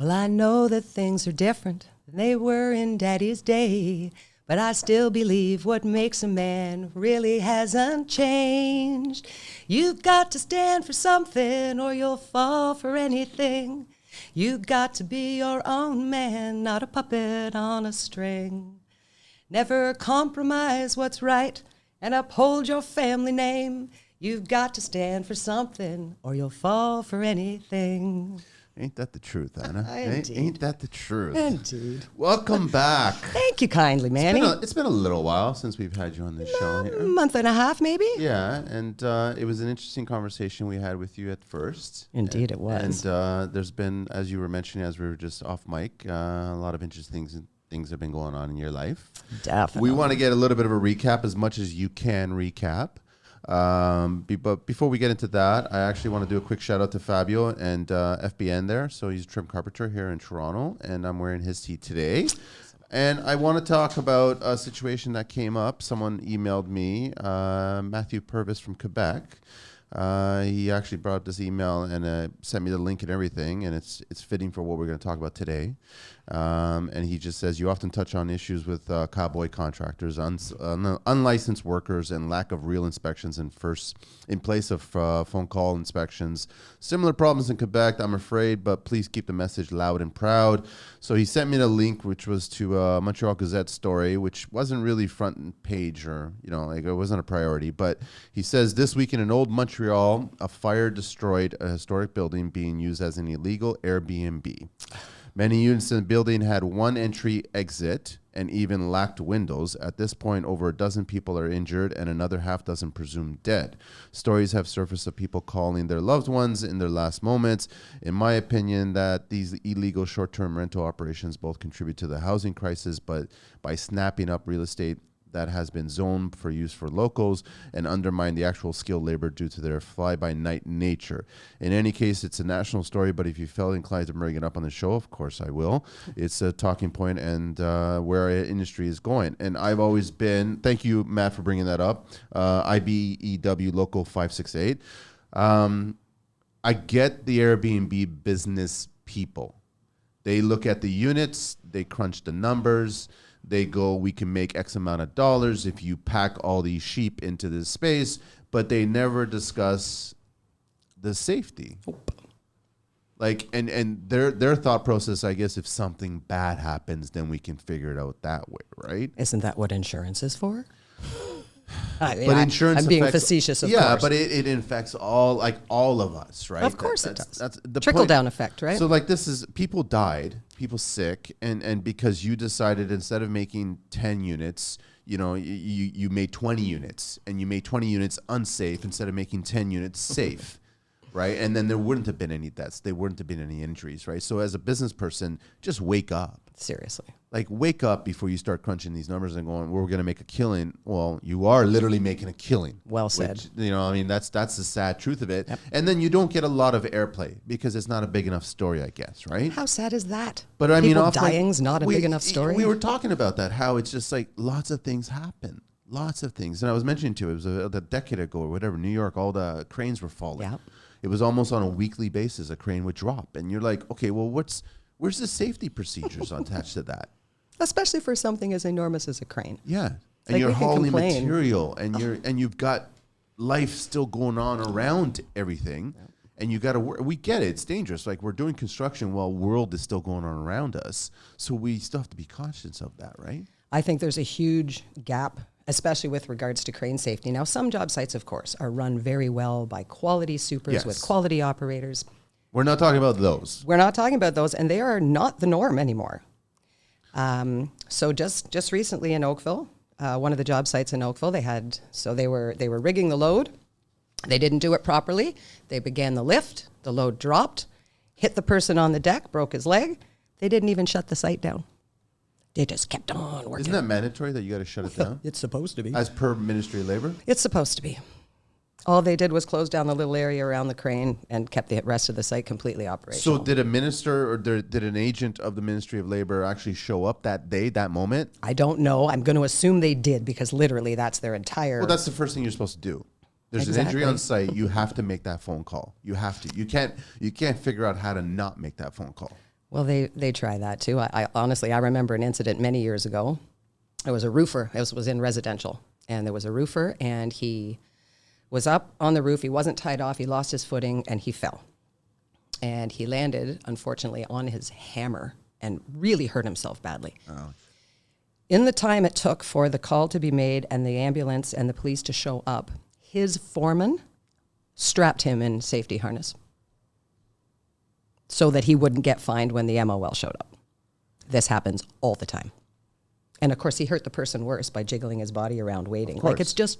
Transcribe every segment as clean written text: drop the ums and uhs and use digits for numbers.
Well, I know that things are different than they were in Daddy's day, but I still believe what makes a man really hasn't changed. You've got to stand for something or you'll fall for anything. You've got to be your own man, not a puppet on a string. Never compromise what's right and uphold your family name. You've got to stand for something or you'll fall for anything. Ain't that the truth, Anna? Indeed. Ain't that the truth? Indeed. Welcome back. Thank you kindly, Manny. It's been a little while since we've had you on this show here. A month and a half, maybe? Yeah, and it was an interesting conversation we had with you at first. Indeed, it was. And there's been, as you were mentioning, as we were just off mic, a lot of interesting things have been going on in your life. Definitely. We want to get a little bit of a recap, as much as you can recap. But before we get into that, I actually want to do a quick shout out to Fabio and FBN there. So he's a trim carpenter here in Toronto, and I'm wearing his tee today. And I want to talk about a situation that came up. Someone emailed me, Matthew Purvis from Quebec. He actually brought this email and sent me the link and everything, and it's fitting for what we're going to talk about today. And he just says, you often touch on issues with cowboy contractors, unlicensed workers, and lack of real inspections in place of phone call inspections. Similar problems in Quebec, I'm afraid, but please keep the message loud and proud. So he sent me the link, which was to a Montreal Gazette story, which wasn't really front page or, it wasn't a priority. But he says, this week in old Montreal, a fire destroyed a historic building being used as an illegal Airbnb. Many units in the building had one entry exit and even lacked windows. At this point, over a dozen people are injured and another half dozen presumed dead. Stories have surfaced of people calling their loved ones in their last moments. In my opinion, that these illegal short-term rental operations both contribute to the housing crisis, but by snapping up real estate that has been zoned for use for locals and undermine the actual skilled labor due to their fly-by-night nature. In any case, it's a national story, but if you felt inclined to bring it up on the show, of course I will. It's a talking point and where our industry is going. And I've always been, thank you, Matt, for bringing that up, IBEW Local 568. I get the Airbnb business people. They look at the units, they crunch the numbers, they go, we can make X amount of dollars if you pack all these sheep into this space, but they never discuss the safety. Like, and their thought process, I guess, if something bad happens, then we can figure it out that way, right? Isn't that what insurance is for? But insurance I'm being affects, facetious, of course. course. But it infects all of us, right? Of course it does. That's the trickle-down effect, right? So like this is, people died, people sick, and because you decided instead of making 10 units, you made 20 units, and you made 20 units unsafe instead of making 10 units safe, right? And then there wouldn't have been any deaths. There wouldn't have been any injuries, right? So as a business person, just wake up. Seriously. Like, wake up before you start crunching these numbers and going, we're going to make a killing. Well, you are literally making a killing. Well said. Which, that's the sad truth of it. Yep. And then you don't get a lot of airplay because it's not a big enough story, I guess, right? How sad is that? But I mean, people dying's not a big enough story. We were talking about that, how it's just like lots of things happen. Lots of things. And I was mentioning to it was a decade ago or whatever, New York, all the cranes were falling. Yeah. It was almost on a weekly basis, a crane would drop. And you're like, okay, well, where's the safety procedures attached to that? Especially for something as enormous as a crane. Yeah. And like you're hauling complain. material and you've got life still going on around everything. Yeah. And you got to work. We get it. It's dangerous. Like, we're doing construction while world is still going on around us. So we still have to be conscious of that, right? I think there's a huge gap, especially with regards to crane safety. Now, some job sites, of course, are run very well by quality supers with quality operators. We're not talking about those. We're not talking about those, and they are not the norm anymore. So just recently in Oakville, one of the job sites in Oakville, they were rigging the load. They didn't do it properly. They began the lift. The load dropped, hit the person on the deck, broke his leg. They didn't even shut the site down. They just kept on working. Isn't that mandatory that you got to shut it down? It's supposed to be. As per Ministry of Labor? It's supposed to be. All they did was close down the little area around the crane and kept the rest of the site completely operational. So did a minister or did an agent of the Ministry of Labor actually show up that day, that moment? I don't know. I'm going to assume they did because literally that's their entire... Well, that's the first thing you're supposed to do. There's an injury on site. You have to make that phone call. You have to. You can't figure out how to not make that phone call. Well, they try that too. I honestly, I remember an incident many years ago. It was a roofer. It was in residential. And there was a roofer, and he was up on the roof. He wasn't tied off. He lost his footing, and he fell. And he landed, unfortunately, on his hammer and really hurt himself badly. Oh. In the time it took for the call to be made and the ambulance and the police to show up, his foreman strapped him in safety harness so that he wouldn't get fined when the MOL showed up. This happens all the time. And of course, he hurt the person worse by jiggling his body around waiting. Like it's just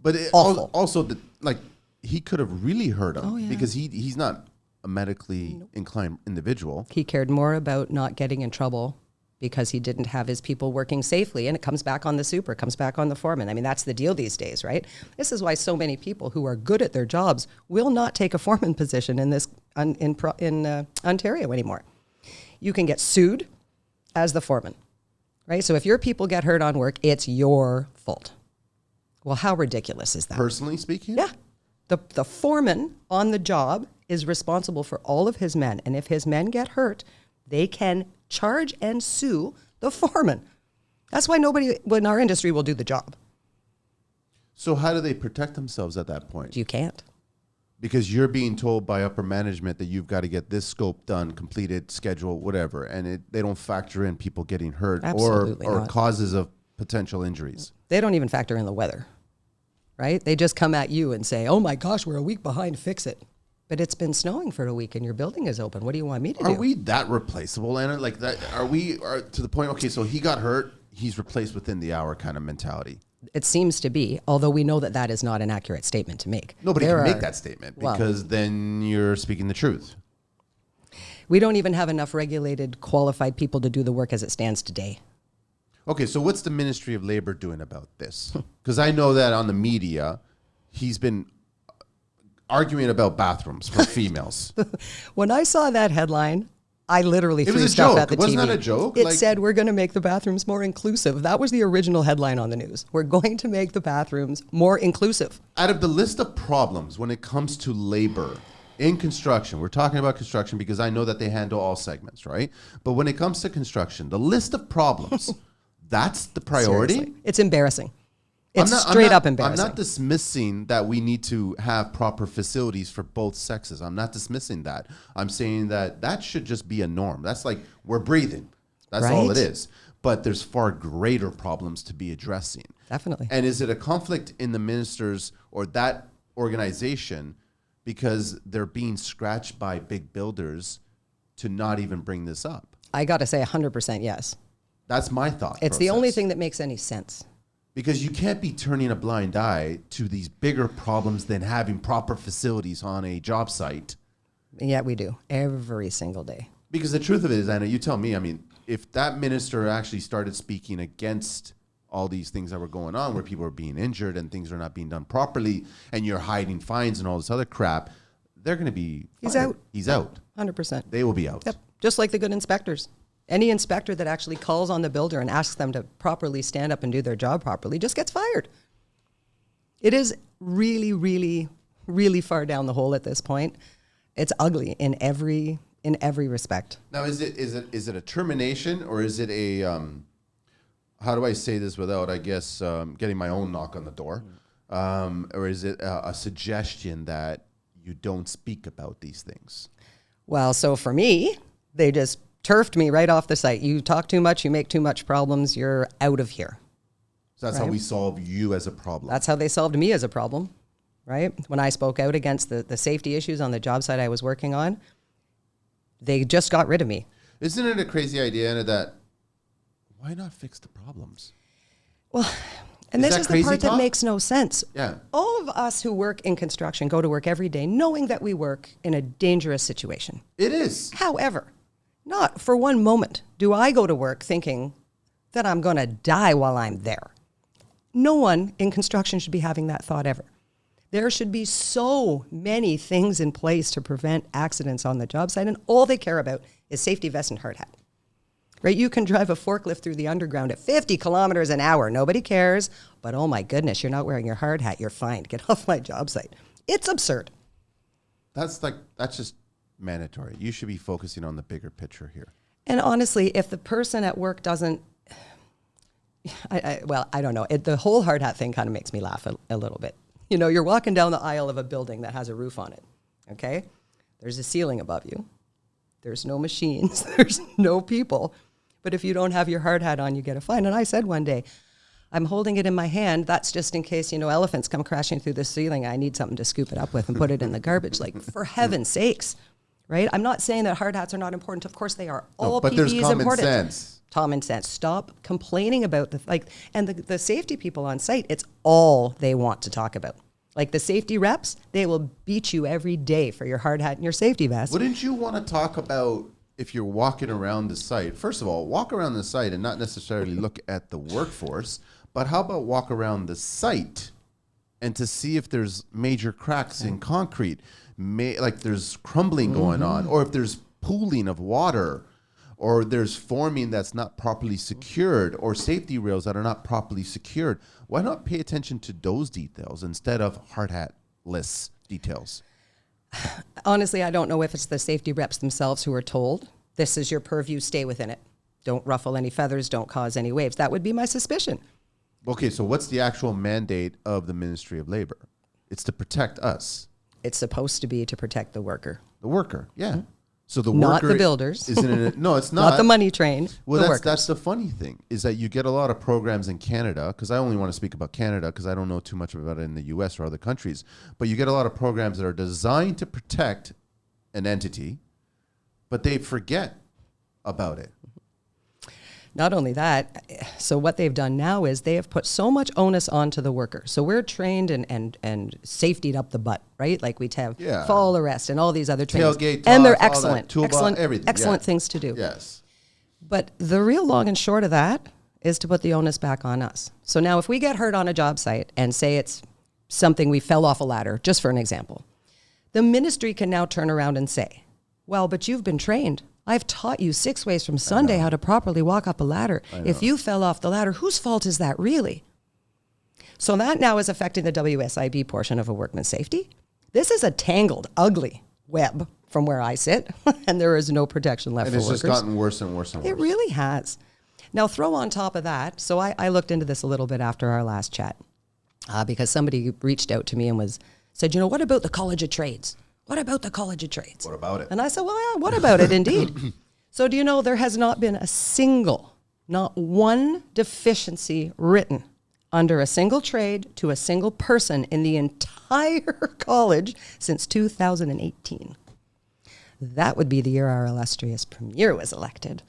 but it awful. Also, like he could have really hurt him because he's not a medically inclined individual. He cared more about not getting in trouble because he didn't have his people working safely. And it comes back on the super, it comes back on the foreman. I mean, that's the deal these days, right? This is why so many people who are good at their jobs will not take a foreman position in this in Ontario anymore. You can get sued as the foreman. Right? So if your people get hurt on work, it's your fault. Well, how ridiculous is that? Personally speaking? Yeah. The foreman on the job is responsible for all of his men. And if his men get hurt, they can charge and sue the foreman. That's why nobody in our industry will do the job. So how do they protect themselves at that point? You can't. Because you're being told by upper management that you've got to get this scope done, completed, schedule, whatever, and they don't factor in people getting hurt or causes of potential injuries. They don't even factor in the weather, right? They just come at you and say, oh my gosh, we're a week behind, fix it. But it's been snowing for a week and your building is open. What do you want me to do? Are we that replaceable, Anna? Like that? Are we to the point, okay, so he got hurt, he's replaced within the hour kind of mentality? It seems to be, although we know that that is not an accurate statement to make. Nobody can make that statement because then you're speaking the truth. We don't even have enough regulated, qualified people to do the work as it stands today. Okay, so what's the Ministry of Labor doing about this? Because I know that on the media, he's been arguing about bathrooms for females. When I saw that headline, I literally threw stuff at the TV. Wasn't that a joke? It said, we're going to make the bathrooms more inclusive. That was the original headline on the news. We're going to make the bathrooms more inclusive. Out of the list of problems when it comes to labor in construction, we're talking about construction because I know that they handle all segments, right? But when it comes to construction, the list of problems, that's the priority? Seriously. It's embarrassing. It's straight up embarrassing. I'm not dismissing that we need to have proper facilities for both sexes. I'm not dismissing that. I'm saying that should just be a norm. That's like we're breathing. That's all it is. But there's far greater problems to be addressing. Definitely. And is it a conflict in the ministers or that organization because they're being scratched by big builders to not even bring this up? I got to say 100% yes. That's my thought. It's the only thing that makes any sense. Because you can't be turning a blind eye to these bigger problems than having proper facilities on a job site. Yeah, we do. Every single day. Because the truth of it is, Anna, you tell me, I mean, if that minister actually started speaking against all these things that were going on where people are being injured and things are not being done properly and you're hiding fines and all this other crap, they're going to be fired. He's out. 100%. They will be out. Yep. Just like the good inspectors. Any inspector that actually calls on the builder and asks them to properly stand up and do their job properly just gets fired. It is really, really, really far down the hole at this point. It's ugly in every respect. Now, is it a termination or is it a how do I say this without, I guess, getting my own knock on the door, or is it a suggestion that you don't speak about these things? Well, so for me, they just turfed me right off the site. You talk too much, you make too much problems, you're out of here. So that's how we solve you as a problem. That's how they solved me as a problem, right? When I spoke out against the safety issues on the job site I was working on, they just got rid of me. Isn't it a crazy idea, Anna, that why not fix the problems? Well, and this is the part that makes no sense. Yeah. All of us who work in construction go to work every day knowing that we work in a dangerous situation. It is. However, not for one moment do I go to work thinking that I'm going to die while I'm there. No one in construction should be having that thought ever. There should be so many things in place to prevent accidents on the job site, and all they care about is safety vest and hard hat. Right? You can drive a forklift through the underground at 50 kilometers an hour. Nobody cares. But oh my goodness, you're not wearing your hard hat. You're fined. Get off my job site. It's absurd. That's mandatory. You should be focusing on the bigger picture here. And honestly, if the person at work doesn't, I don't know. The whole hard hat thing kind of makes me laugh a little bit. You know, you're walking down the aisle of a building that has a roof on it, okay? There's a ceiling above you. There's no machines. There's no people. But if you don't have your hard hat on, you get a fine. And I said one day, I'm holding it in my hand. That's just in case, elephants come crashing through the ceiling. I need something to scoop it up with and put it in the garbage. Like, for heaven's sakes, right? I'm not saying that hard hats are not important. Of course they are. All but PPE there's is common important. sense. Common sense. Stop complaining about the safety people on site. It's all they want to talk about. Like the safety reps, they will beat you every day for your hard hat and your safety vest. Wouldn't you want to talk about if you're walking around the site? First of all, walk around the site and not necessarily look at the workforce, but how about walk around the site and to see if there's major cracks in concrete, like there's crumbling going on, or if there's pooling of water, or there's forming that's not properly secured, or safety rails that are not properly secured. Why not pay attention to those details instead of hard hat-less details? Honestly, I don't know if it's the safety reps themselves who are told, this is your purview, stay within it. Don't ruffle any feathers, don't cause any waves. That would be my suspicion. Okay, so what's the actual mandate of the Ministry of Labor? It's to protect us. It's supposed to be to protect the worker. The worker, yeah. Mm-hmm. So the Not worker the builders. Isn't it? No, it's not. Not the money train, Well, the workers. that's the funny thing is that you get a lot of programs in Canada, because I only want to speak about Canada because I don't know too much about it in the U.S. or other countries. But you get a lot of programs that are designed to protect an entity, but they forget about it. Not only that, so what they've done now is they have put so much onus onto the worker. So we're trained and safetied up the butt, right? Like we'd have fall arrest and all these other trainings. Tailgate and they're toss, all excellent, that, toolbox, everything. excellent things to do. Yes. But the real long and short of that is to put the onus back on us. So now if we get hurt on a job site and say it's something we fell off a ladder, just for an example, the ministry can now turn around and say, well, but you've been trained. I've taught you 6 ways from Sunday how to properly walk up a ladder. If you fell off the ladder, whose fault is that really? So that now is affecting the WSIB portion of a workman's safety. This is a tangled, ugly web from where I sit, and there is no protection left for workers. And it's just gotten worse and worse and worse. It really has. Now throw on top of that, so I looked into this a little bit after our last chat, because somebody reached out to me and said, what about the College of Trades? What about the College of Trades? What about it? And I said, well, yeah, what about it indeed? So do you know there has not been not one deficiency written under a single trade to a single person in the entire college since 2018. That would be the year our illustrious premier was elected.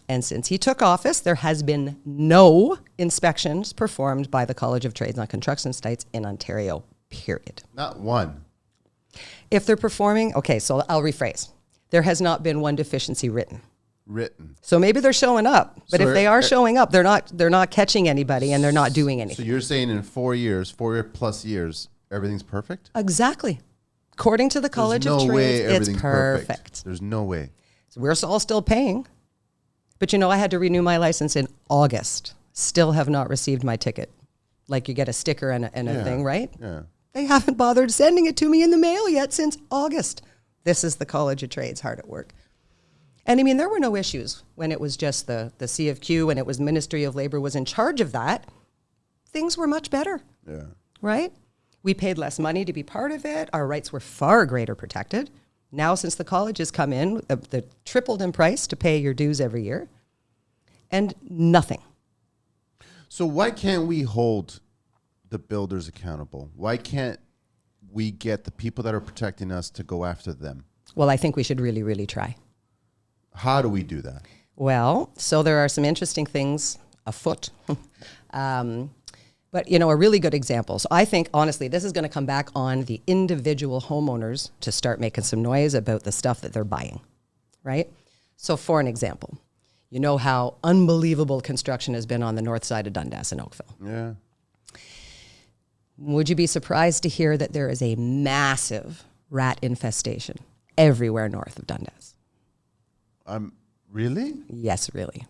And since he took office, there has been no inspections performed by the College of Trades on construction sites in Ontario, period. Not one. If they're performing, okay, so I'll rephrase. There has not been one deficiency written. So maybe they're showing up, but if they are showing up, they're not catching anybody and they're not doing anything. So you're saying in 4 years, 4 plus years, everything's perfect? Exactly. According to the College of Trades, it's perfect. There's no way. So we're all still paying. But I had to renew my license in August. Still have not received my ticket. Like you get a sticker and a thing, right? Yeah. They haven't bothered sending it to me in the mail yet since August. This is the College of Trades hard at work. And there were no issues when it was just the C of Q, when it was Ministry of Labor was in charge of that. Things were much better. Yeah. Right? We paid less money to be part of it. Our rights were far greater protected. Now, since the college has come in, the tripled in price to pay your dues every year, and nothing. So why can't we hold the builders accountable? Why can't we get the people that are protecting us to go after them? Well, I think we should really, really try. How do we do that? Well, so there are some interesting things afoot. But, a really good example. So I think, honestly, this is going to come back on the individual homeowners to start making some noise about the stuff that they're buying, right? So for an example, you know how unbelievable construction has been on the north side of Dundas and Oakville. Yeah. Would you be surprised to hear that there is a massive rat infestation everywhere north of Dundas? Really? Yes, really.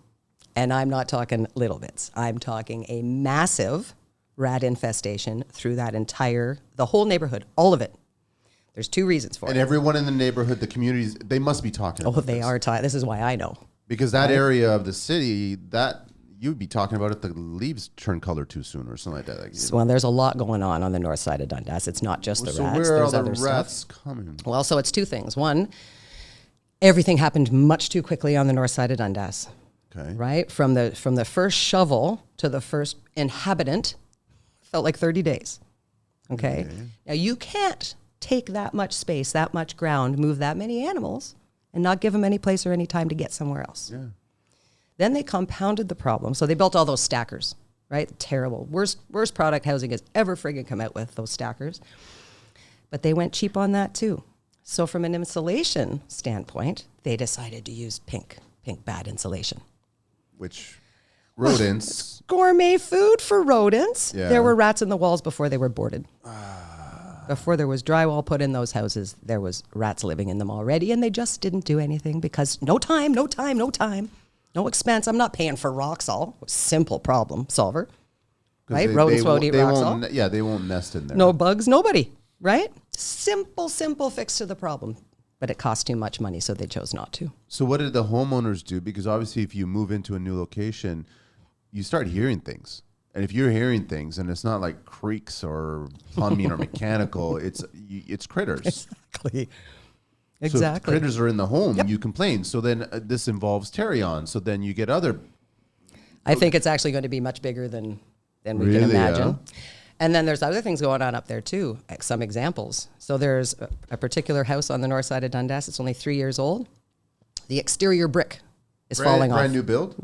And I'm not talking little bits. I'm talking a massive rat infestation through the whole neighborhood, all of it. There's two reasons for And it. everyone in the neighborhood, the communities, they must be talking about They this. are tired. This is why I know. Because that area of the city, that you'd be talking about if the leaves turn color too soon or something like that. Well, there's a lot going on the north side of Dundas. It's not just the so rats. where are There's the other rats stuff. coming? Well, so it's two things. One, everything happened much too quickly on the north side of Dundas. Okay. Right? From the first shovel to the first inhabitant felt like 30 days. Okay? Now you can't take that much space, that much ground, move that many animals and not give them any place or any time to get somewhere else. Yeah. Then they compounded the problem. So they built all those stackers, right? Terrible. Worst product housing has ever friggin' come out with, those stackers. But they went cheap on that too. So from an insulation standpoint, they decided to use pink bad insulation. Which rodents. Gourmet food for rodents. Yeah. There were rats in the walls before they were boarded. Before there was drywall put in those houses, there was rats living in them already, and they just didn't do anything because no time, no expense. I'm not paying for Roxol. Simple problem solver, right? Rodents won't eat Roxol. Yeah, they won't nest in there. No bugs, nobody, right? Simple fix to the problem. But it cost too much money, so they chose not to. So what did the homeowners do? Because obviously if you move into a new location, you start hearing things. And if you're hearing things and it's not like creaks or plumbing or mechanical, it's critters. Exactly. So if critters are in the home, you complain. So then this involves Terrion. So then you get other. I think it's actually going to be much bigger than we Really, can imagine. And then there's other things going on up there too. Some examples. So there's a particular house on the north side of Dundas. It's only 3 years old. The exterior brick is falling off. Brand new build?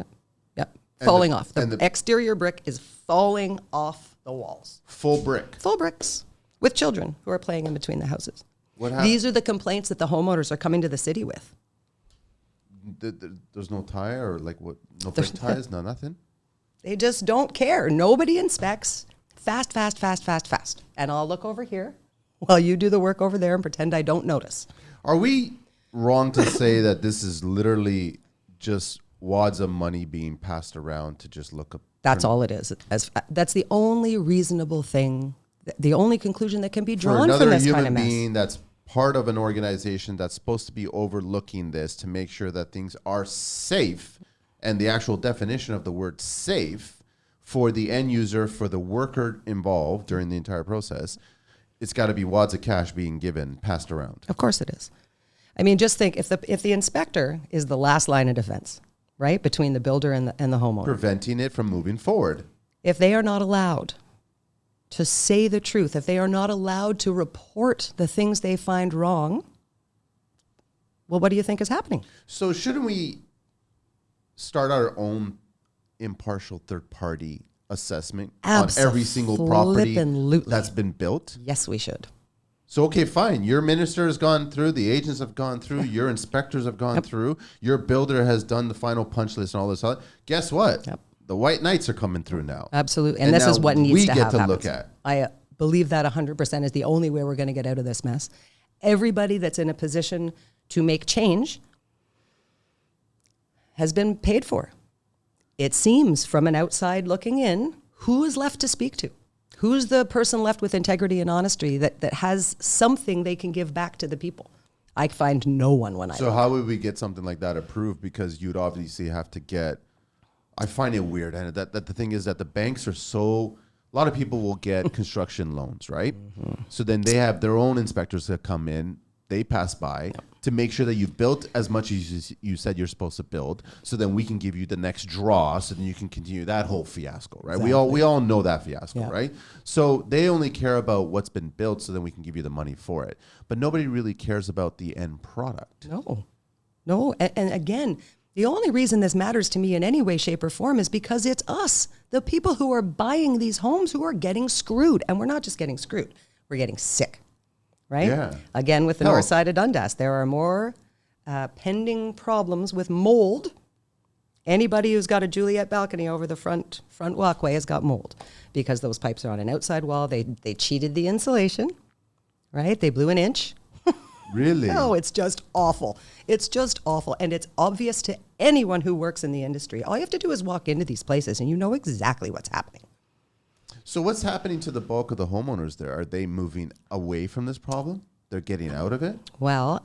Yep. Falling off. The exterior brick is falling off the walls. Full brick. Full bricks with children who are playing in between the houses. What happened? These are the complaints that the homeowners are coming to the city with. There's no tie or like what? No brake ties? No nothing? They just don't care. Nobody inspects. Fast. And I'll look over here while you do the work over there and pretend I don't notice. Are we wrong to say that this is literally just wads of money being passed around to just look up? That's all it is. That's the only reasonable thing, the only conclusion that can be drawn from this kind of mess. For another human being that's part of an organization that's supposed to be overlooking this to make sure that things are safe, and the actual definition of the word safe for the end user, for the worker involved during the entire process, it's got to be wads of cash being passed around. Of course it is. I mean, just think if the inspector is the last line of defense, right, between the builder and the homeowner, Preventing it from moving forward. if they are not allowed to say the truth, if they are not allowed to report the things they find wrong, well, what do you think is happening? So shouldn't we start our own impartial third-party assessment on every single property that's been built? Yes, we should. So, okay, fine. Your minister has gone through, the agents have gone through, your inspectors have gone through, your builder has done the final punch list and all this other. Guess what? The white knights are coming through now. Absolutely. And this is what needs to happen. We get to look at. I believe that 100% is the only way we're going to get out of this mess. Everybody that's in a position to make change has been paid for. It seems from an outside looking in, who is left to speak to? Who's the person left with integrity and honesty that has something they can give back to the people? I find no one when I So how would we get something like that approved? Because you'd obviously have to get, I find it weird. And that the thing is that the banks are so, a lot of people will get construction loans, right? Mm-hmm. So then they have their own inspectors that come in, they pass by to make sure that you've built as much as you said you're supposed to build, so then we can give you the next draw, so then you can continue that whole fiasco, right? Exactly. We all know that fiasco, right? So they only care about what's been built, so then we can give you the money for it. But nobody really cares about the end product. No. And again, the only reason this matters to me in any way, shape, or form is because it's us, the people who are buying these homes, who are getting screwed. And we're not just getting screwed, we're getting sick. Right? Yeah. Again, with the north side of Dundas, there are more pending problems with mold. Anybody who's got a Juliet balcony over the front walkway has got mold because those pipes are on an outside wall. They cheated the insulation, right? They blew an inch. Really? No, it's just awful. It's just awful. And it's obvious to anyone who works in the industry. All you have to do is walk into these places and you know exactly what's happening. So what's happening to the bulk of the homeowners there? Are they moving away from this problem? they're getting out of it? Well,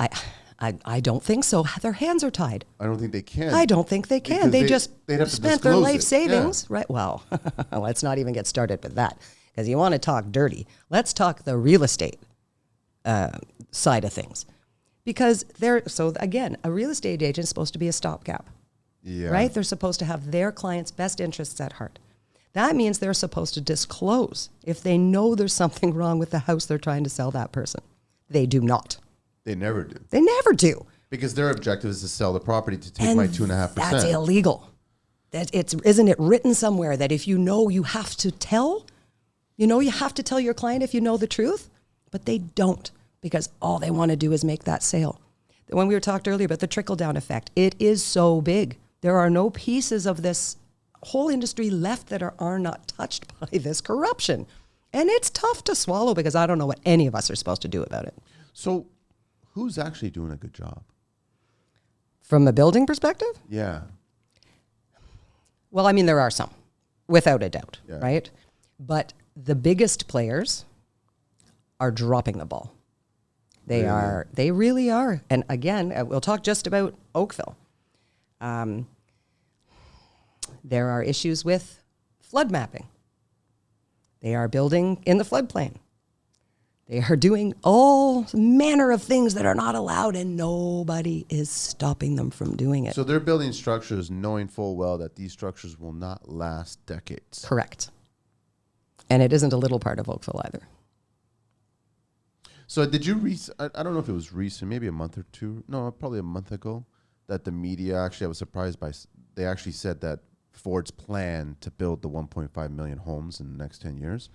I don't think so. Their hands are tied. I don't think they can. I don't think they can. Because They they'd have to spent their disclose life it. savings, Yeah. right? Well, let's not even get started with that, because you want to talk dirty. Let's talk the real estate side of things, because again, a real estate agent is supposed to be a stopgap, Yeah. right? They're supposed to have their client's best interests at heart. That means they're supposed to disclose if they know there's something wrong with the house they're trying to sell that person. They do not. They never do. They never do. Because their objective is to sell the property to take my 2.5%. That's illegal. Isn't it written somewhere that if you know you have to tell, you have to tell your client if you know the truth? But they don't, because all they want to do is make that sale. When we were talked earlier about the trickle-down effect, it is so big. There are no pieces of this whole industry left that are not touched by this corruption. And it's tough to swallow, because I don't know what any of us are supposed to do about it. So who's actually doing a good job? From a building perspective? Yeah. Well, I mean, there are some, without a doubt, Yeah. right? But the biggest players are dropping the ball. They really are. And again, we'll talk just about Oakville. There are issues with flood mapping. They are building in the floodplain. They are doing all manner of things that are not allowed, and nobody is stopping them from doing it. So they're building structures knowing full well that these structures will not last decades. Correct. And it isn't a little part of Oakville either. So did you I don't know if it was recent, maybe a month or two. No, probably a month ago, that the media I was surprised by. They actually said that Ford's plan to build the 1.5 million homes in the next 10 years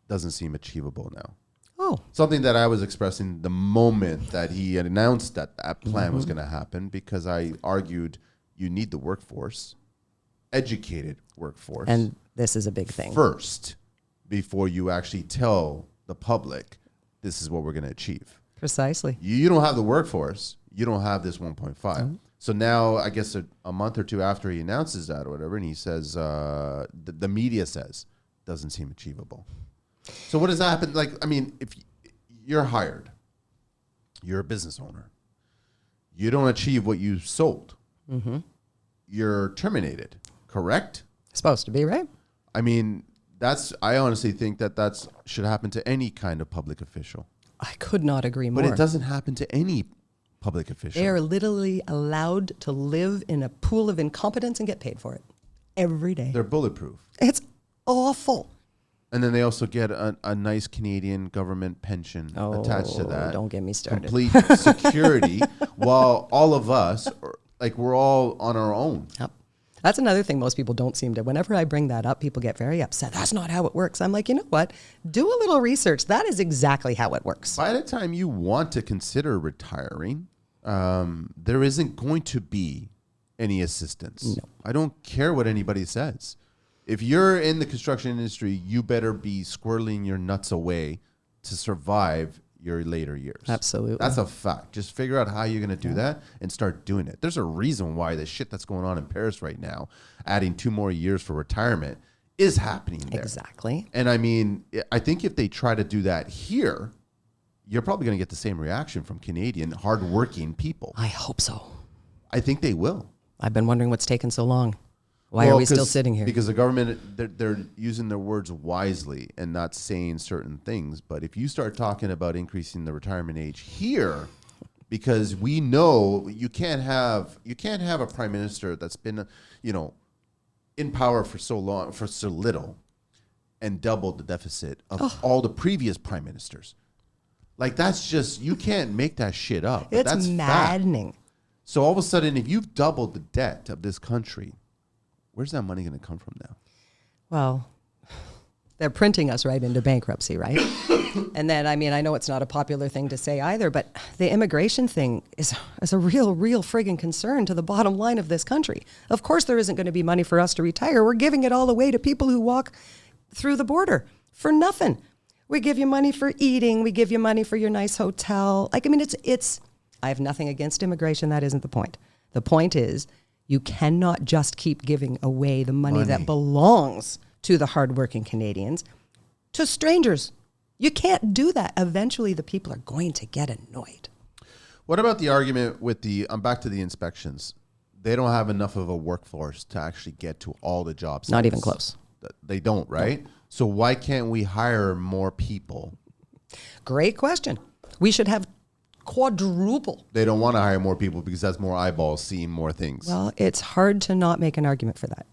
doesn't seem achievable now. Oh, Something that I was expressing the moment that he had announced that plan was going to happen, because I argued you need the workforce, educated workforce, and this is a big thing. first before you actually tell the public this is what we're going to achieve. Precisely. You don't have the workforce, you don't have this 1.5. So now, I guess a month or two after he announces that or whatever, and he says, the media says, doesn't seem achievable. So what does that happen? Like, I mean, if you're hired, you're a business owner, you don't achieve what you sold, you're terminated, correct? Supposed to be, right? I mean, I honestly think that should happen to any kind of public official. I could not agree more. But it doesn't happen to any public official. They are literally allowed to live in a pool of incompetence and get paid for it every day. They're bulletproof. It's awful. And then they also get a nice Canadian government pension attached to that. Don't get me started. Complete security, while all of us, we're all on our own. Yep. That's another thing most people don't seem to. Whenever I bring that up, people get very upset. That's not how it works. I'm like, you know what? Do a little research. That is exactly how it works. By the time you want to consider retiring, there isn't going to be any assistance. No. I don't care what anybody says. If you're in the construction industry, you better be squirreling your nuts away to survive your later years. Absolutely. That's a fact. Just figure out how you're going to do that and start doing it. There's a reason why the shit that's going on in Paris right now, adding 2 more years for retirement, is happening there. Exactly. And I mean, I think if they try to do that here, you're probably going to get the same reaction from Canadian hardworking people. I hope so. I think they will. I've been wondering what's taken so long. Why are we still sitting here? Because the government, they're using their words wisely and not saying certain things. But if you start talking about increasing the retirement age here, because we know you can't have a prime minister that's been, in power for so long, for so little, and doubled the deficit of all the previous prime ministers. Like, that's just, you can't make that shit up. It's that's maddening. Fact. So all of a sudden, if you've doubled the debt of this country, where's that money going to come from now? Well, they're printing us right into bankruptcy, right? And then, I mean, I know it's not a popular thing to say either, but the immigration thing is a real friggin' concern to the bottom line of this country. Of course there isn't going to be money for us to retire. We're giving it all away to people who walk through the border for nothing. We give you money for eating. We give you money for your nice hotel. Like, I mean, it's I have nothing against immigration. That isn't the point. The point is, you cannot just keep giving away the money that belongs to the hardworking Canadians to strangers. You can't do that. Eventually, the people are going to get annoyed. What about the argument with I'm back to the inspections. They don't have enough of a workforce to actually get to all the jobs. Not even close. They don't, right? No. So why can't we hire more people? Great question. We should have quadruple. They don't want to hire more people because that's more eyeballs seeing more things. Well, it's hard to not make an argument for that.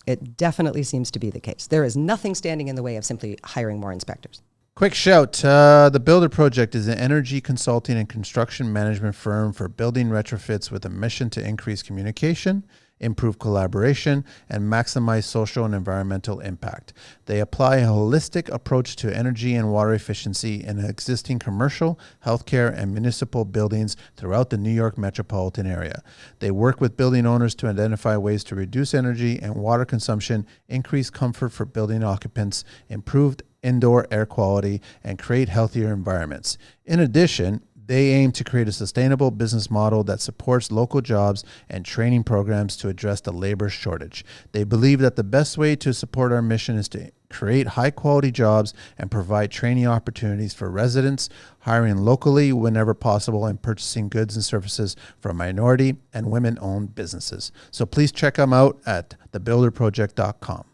It definitely seems to be the case. There is nothing standing in the way of simply hiring more inspectors. Quick shout. The Builder Project is an energy consulting and construction management firm for building retrofits with a mission to increase communication, improve collaboration, and maximize social and environmental impact. They apply a holistic approach to energy and water efficiency in existing commercial, healthcare, and municipal buildings throughout the New York metropolitan area. They work with building owners to identify ways to reduce energy and water consumption, increase comfort for building occupants, improve indoor air quality, and create healthier environments. In addition, they aim to create a sustainable business model that supports local jobs and training programs to address the labor shortage. They believe that the best way to support our mission is to create high-quality jobs and provide training opportunities for residents, hiring locally whenever possible, and purchasing goods and services from minority and women-owned businesses. So please check them out at thebuilderproject.com.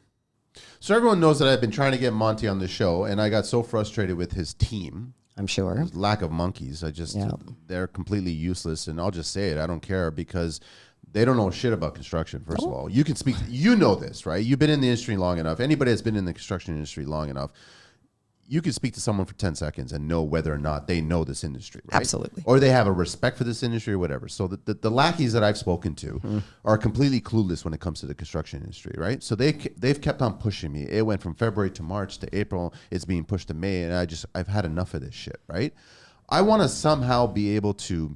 So everyone knows that I've been trying to get Monty on the show, and I got so frustrated with his team. I'm sure. His lack of monkeys. They're completely useless, and I'll just say it. I don't care because they don't know shit about construction, first of all. You can speak, you know this, right? You've been in the industry long enough. Anybody that's been in the construction industry long enough, you can speak to someone for 10 seconds and know whether or not they know this industry, right? Absolutely. Or they have a respect for this industry or whatever. So the lackeys that I've spoken to are completely clueless when it comes to the construction industry, right? So they've kept on pushing me. It went from February to March to April. It's being pushed to May, and I've had enough of this shit, right? I want to somehow be able to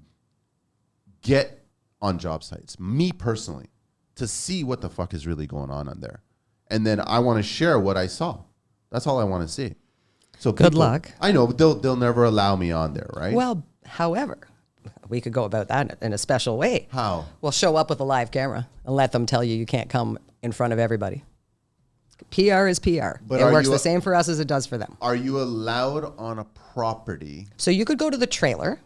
get on job sites, me personally, to see what the fuck is really going on there. And then I want to share what I saw. That's all I want to see. So good luck. I know, but they'll never allow me on there, right? Well, however, we could go about that in a special way. How? We'll show up with a live camera and let them tell you can't come in front of everybody. PR is PR. But it works the same for us as it does for them. Are you allowed on a property? So you could go to the trailer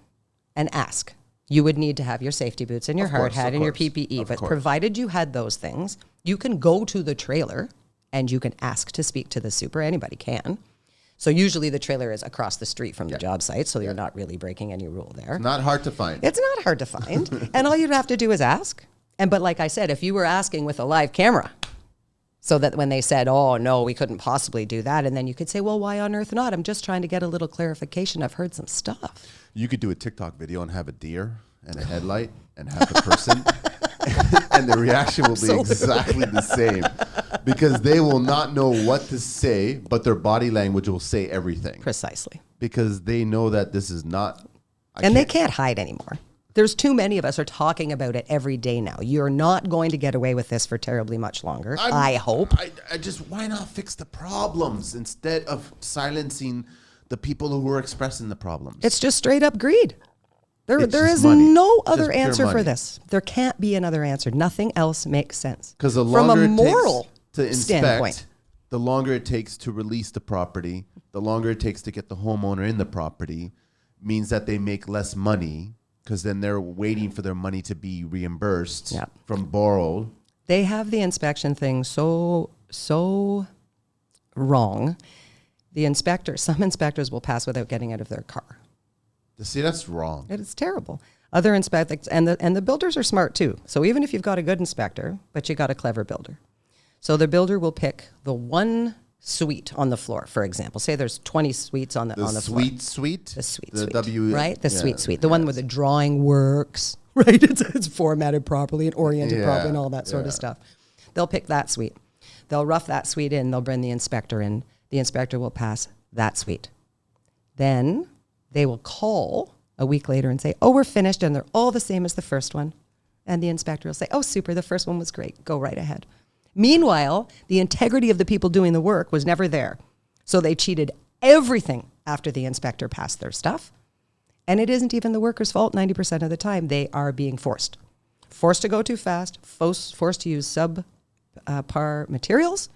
and ask. You would need to have your safety boots and your hard hat and your PPE. But provided you had those things, you can go to the trailer and you can ask to speak to the super. Anybody can. So usually the trailer is across the street from the job site, so you're not really breaking any rule there. It's not hard to find. It's not hard to find. And all you'd have to do is ask. But like I said, if you were asking with a live camera, so that when they said, oh, no, we couldn't possibly do that, and then you could say, well, why on earth not? I'm just trying to get a little clarification. I've heard some stuff. You could do a TikTok video and have a deer and a headlight and have the person, and the reaction will be exactly the same. Because they will not know what to say, but their body language will say everything. Precisely. Because they know that this is not... They can't hide anymore. There's too many of us are talking about it every day now. You're not going to get away with this for terribly much longer, I hope. I just, why not fix the problems instead of silencing the people who are expressing the problems? It's just straight up greed. There is no other answer for this. There can't be another answer. Nothing else makes sense. Because from a moral standpoint, the longer it takes to release the property, the longer it takes to get the homeowner in the property, means that they make less money because then they're waiting for their money to be reimbursed from borrowed. They have the inspection thing so wrong. Some inspectors will pass without getting out of their car. See, that's wrong. It's terrible. Other inspectors, and the builders are smart too. So even if you've got a good inspector, but you got a clever builder. So the builder will pick the one suite on the floor, for example. Say there's 20 suites on the floor. The sweet suite? The suite suite, right? The suite. The one where the drawing works, right? It's formatted properly and oriented properly and all that sort of stuff. They'll pick that suite. They'll rough that suite in. They'll bring the inspector in. The inspector will pass that suite. Then they will call a week later and say, oh, we're finished, and they're all the same as the first one. And the inspector will say, oh, super, the first one was great. Go right ahead. Meanwhile, the integrity of the people doing the work was never there. So they cheated everything after the inspector passed their stuff. And it isn't even the worker's fault 90% of the time. They are being forced. Forced to go too fast, forced to use subpar materials,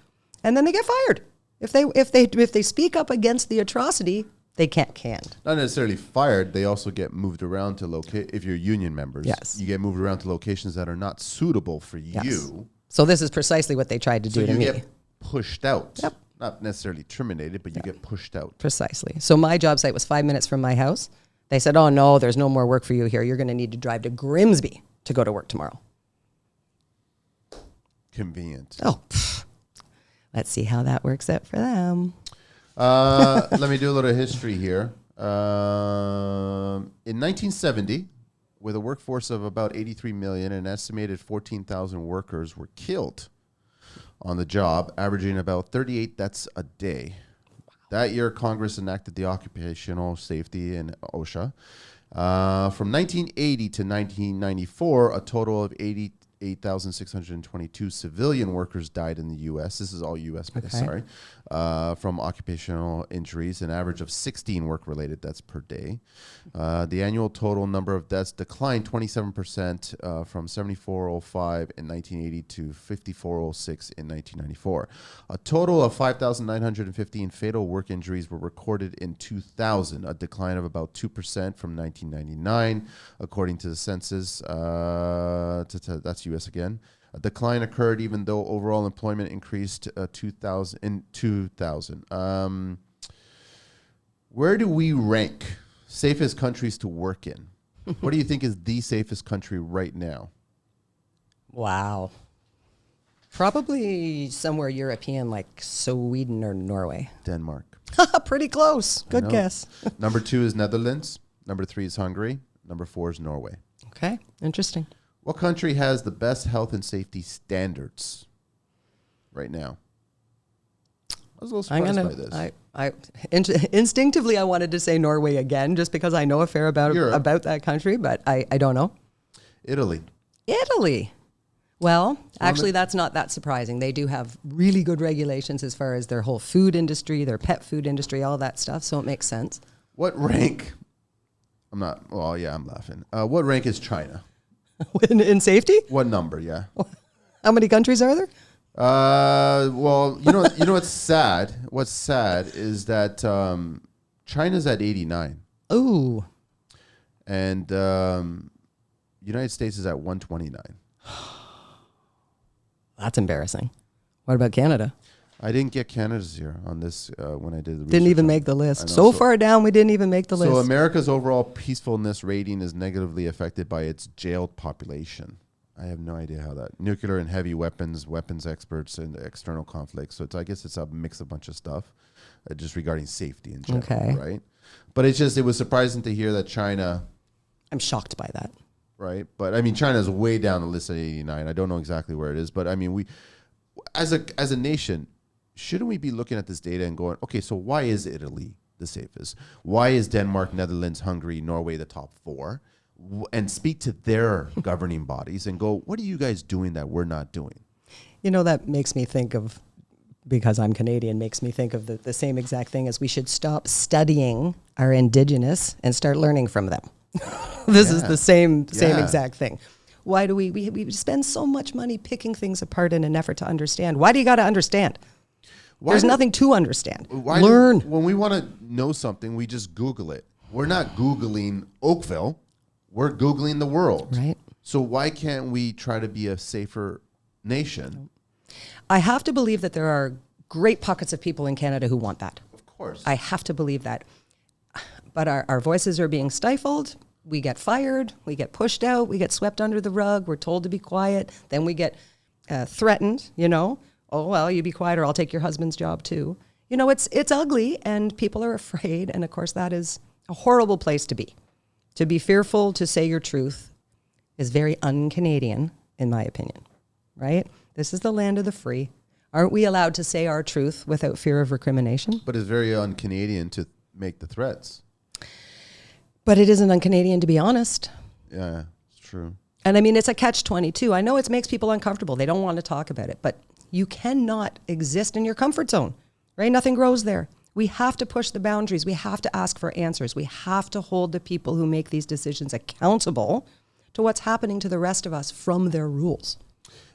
and then they get fired. If they speak up against the atrocity, they can't canned. Not necessarily fired. They also get moved around to if you're union members. Yes. You get moved around to locations that are not suitable for Yes. you. So this is precisely what they tried to So do to you me. get pushed out. Yep. Not necessarily terminated, but you get pushed out. Precisely. So my job site was 5 minutes from my house. They said, oh, no, there's no more work for you here. You're going to need to drive to Grimsby to go to work tomorrow. Convenient. Oh, let's see how that works out for them. Let me do a little history here. In 1970, with a workforce of about 83 million, an estimated 14,000 workers were killed on the job, averaging about 38 deaths a day. That year, Congress enacted the Occupational Safety and OSHA. From 1980 to 1994, a total of 88,622 civilian workers died in the U.S. This is all U.S. based, Okay. sorry, from occupational injuries, an average of 16 work-related deaths per day. The annual total number of deaths declined 27% from 7,405 in 1980 to 5,406 in 1994. A total of 5,915 fatal work injuries were recorded in 2000, a decline of about 2% from 1999, according to the census. That's U.S. again. A decline occurred even though overall employment increased 2000. Where do we rank safest countries to work in? What do you think is the safest country right now? Wow. Probably somewhere European like Sweden or Norway. Denmark. Pretty close. Good know. guess. Number 2 is Netherlands. Number 3 is Hungary. Number 4 is Norway. Okay, interesting. What country has the best health and safety standards right now? I was a little surprised by this. Instinctively, I wanted to say Norway again, just because I know a fair about that country, but I don't know. Italy. Italy. Well, actually, that's not that surprising. They do have really good regulations as far as their whole food industry, their pet food industry, all that stuff. So it makes sense. What rank? I'm laughing. What rank is China? In safety? What number? Yeah. How many countries are there? Well, you know what's sad? What's sad is that China's at 89, Ooh. and United States is at 129. That's embarrassing. What about Canada? I didn't get Canada's here on this when I did the research. Didn't even on make it. the list. I know, So far down, we didn't even make the So list. America's overall peacefulness rating is negatively affected by its jailed population. I have no idea how that. Nuclear and heavy weapons experts, and external conflicts. So I guess it's a mix of a bunch of stuff, just regarding safety in general, Okay. right? But it was surprising to hear that China, I'm shocked by that. right? But I mean, China's way down the list at 89. I don't know exactly where it is, but I mean, we, as a nation, shouldn't we be looking at this data and going, okay, so why is Italy the safest? Why is Denmark, Netherlands, Hungary, Norway the top 4? And speak to their governing bodies and go, what are you guys doing that we're not doing? You know, that makes me think of, because I'm Canadian, makes me think of the same exact thing as we should stop studying our Indigenous and start learning from them. This is the same exact thing. Why do we spend so much money picking things apart in an effort to understand? Why do you got to understand? There's nothing to understand. Learn. When we want to know something, we just Google it. We're not Googling Oakville. We're Googling the world. Right. So why can't we try to be a safer nation? I have to believe that there are great pockets of people in Canada who want that. Of course. I have to believe that. But our voices are being stifled. We get fired. We get pushed out. We get swept under the rug. We're told to be quiet. Then we get threatened, you know. Oh, well, you be quiet or I'll take your husband's job too. You know, it's ugly and people are afraid. And of course, that is a horrible place to be. To be fearful to say your truth is very un-Canadian, in my opinion, right? This is the land of the free. Aren't we allowed to say our truth without fear of recrimination? But it's very un-Canadian to make the threats. But it isn't un-Canadian to be honest. Yeah, it's true. And I mean, it's a catch-22. I know it makes people uncomfortable. They don't want to talk about it, but you cannot exist in your comfort zone, right? Nothing grows there. We have to push the boundaries. We have to ask for answers. We have to hold the people who make these decisions accountable to what's happening to the rest of us from their rules.